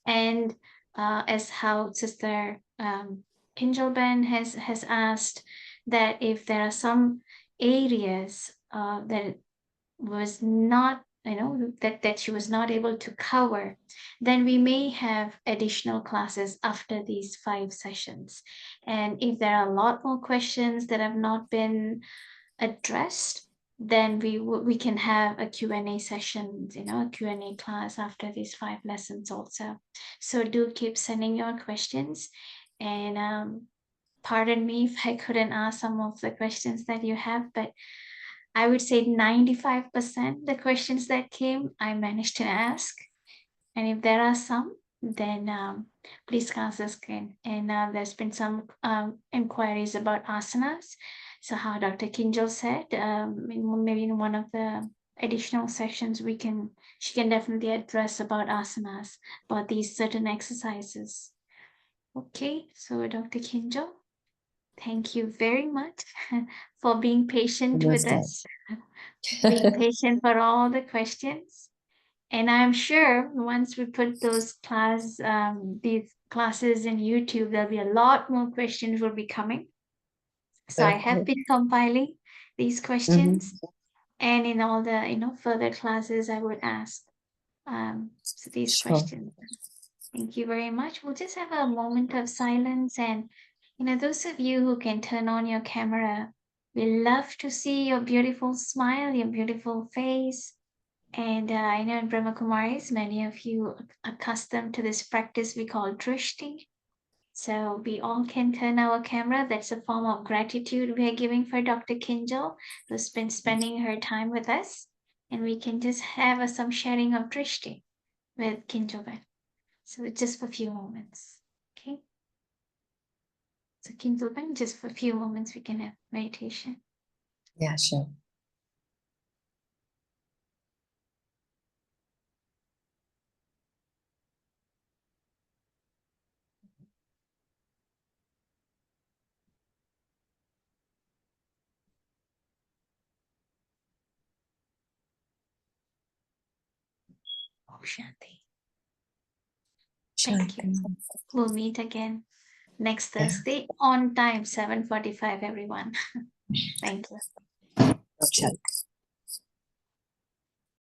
And as how Sister Kinjalben has asked, that if there are some areas that was not, that she was not able to cover, then we may have additional classes after these 5 sessions. And if there are a lot more questions that have not been addressed, then we can have a Q&A session, a Q&A class after these 5 lessons also. So do keep sending your questions, and pardon me if I couldn't ask some of the questions that you have, but I would say 95% the questions that came, I managed to ask. And if there are some, then please ask us again. And there's been some inquiries about asanas. So how Dr. Kinjal said, maybe in one of the additional sessions, she can definitely address about asanas, about these certain exercises. Okay, so Dr. Kinjal, thank you very much for being patient with Namaste. us, being patient for all the questions. And I'm sure once we put these classes in YouTube, there'll be a lot more questions will be coming. So I have Okay. been compiling these Mhm. questions. And in all the further classes, I would ask these Sure. questions. Thank you very much. We'll just have a moment of silence, and those of you who can turn on your camera, we love to see your beautiful smile, your beautiful face. And I know in Brahma Kumaris, many of you are accustomed to this practice we call drishti. So we all can turn our camera. That's a form of gratitude we are giving for Dr. Kinjal, who's been spending her time with us. And we can just have some sharing of drishti with Kinjal. So just for a few moments. Okay. So Kinjal, just for a few moments we can have meditation. Yeah, sure. Oh, Shanti. Thank you. Shanti. We'll meet again next Yeah. Thursday on time, 7:45, everyone. Thank you. Shanti.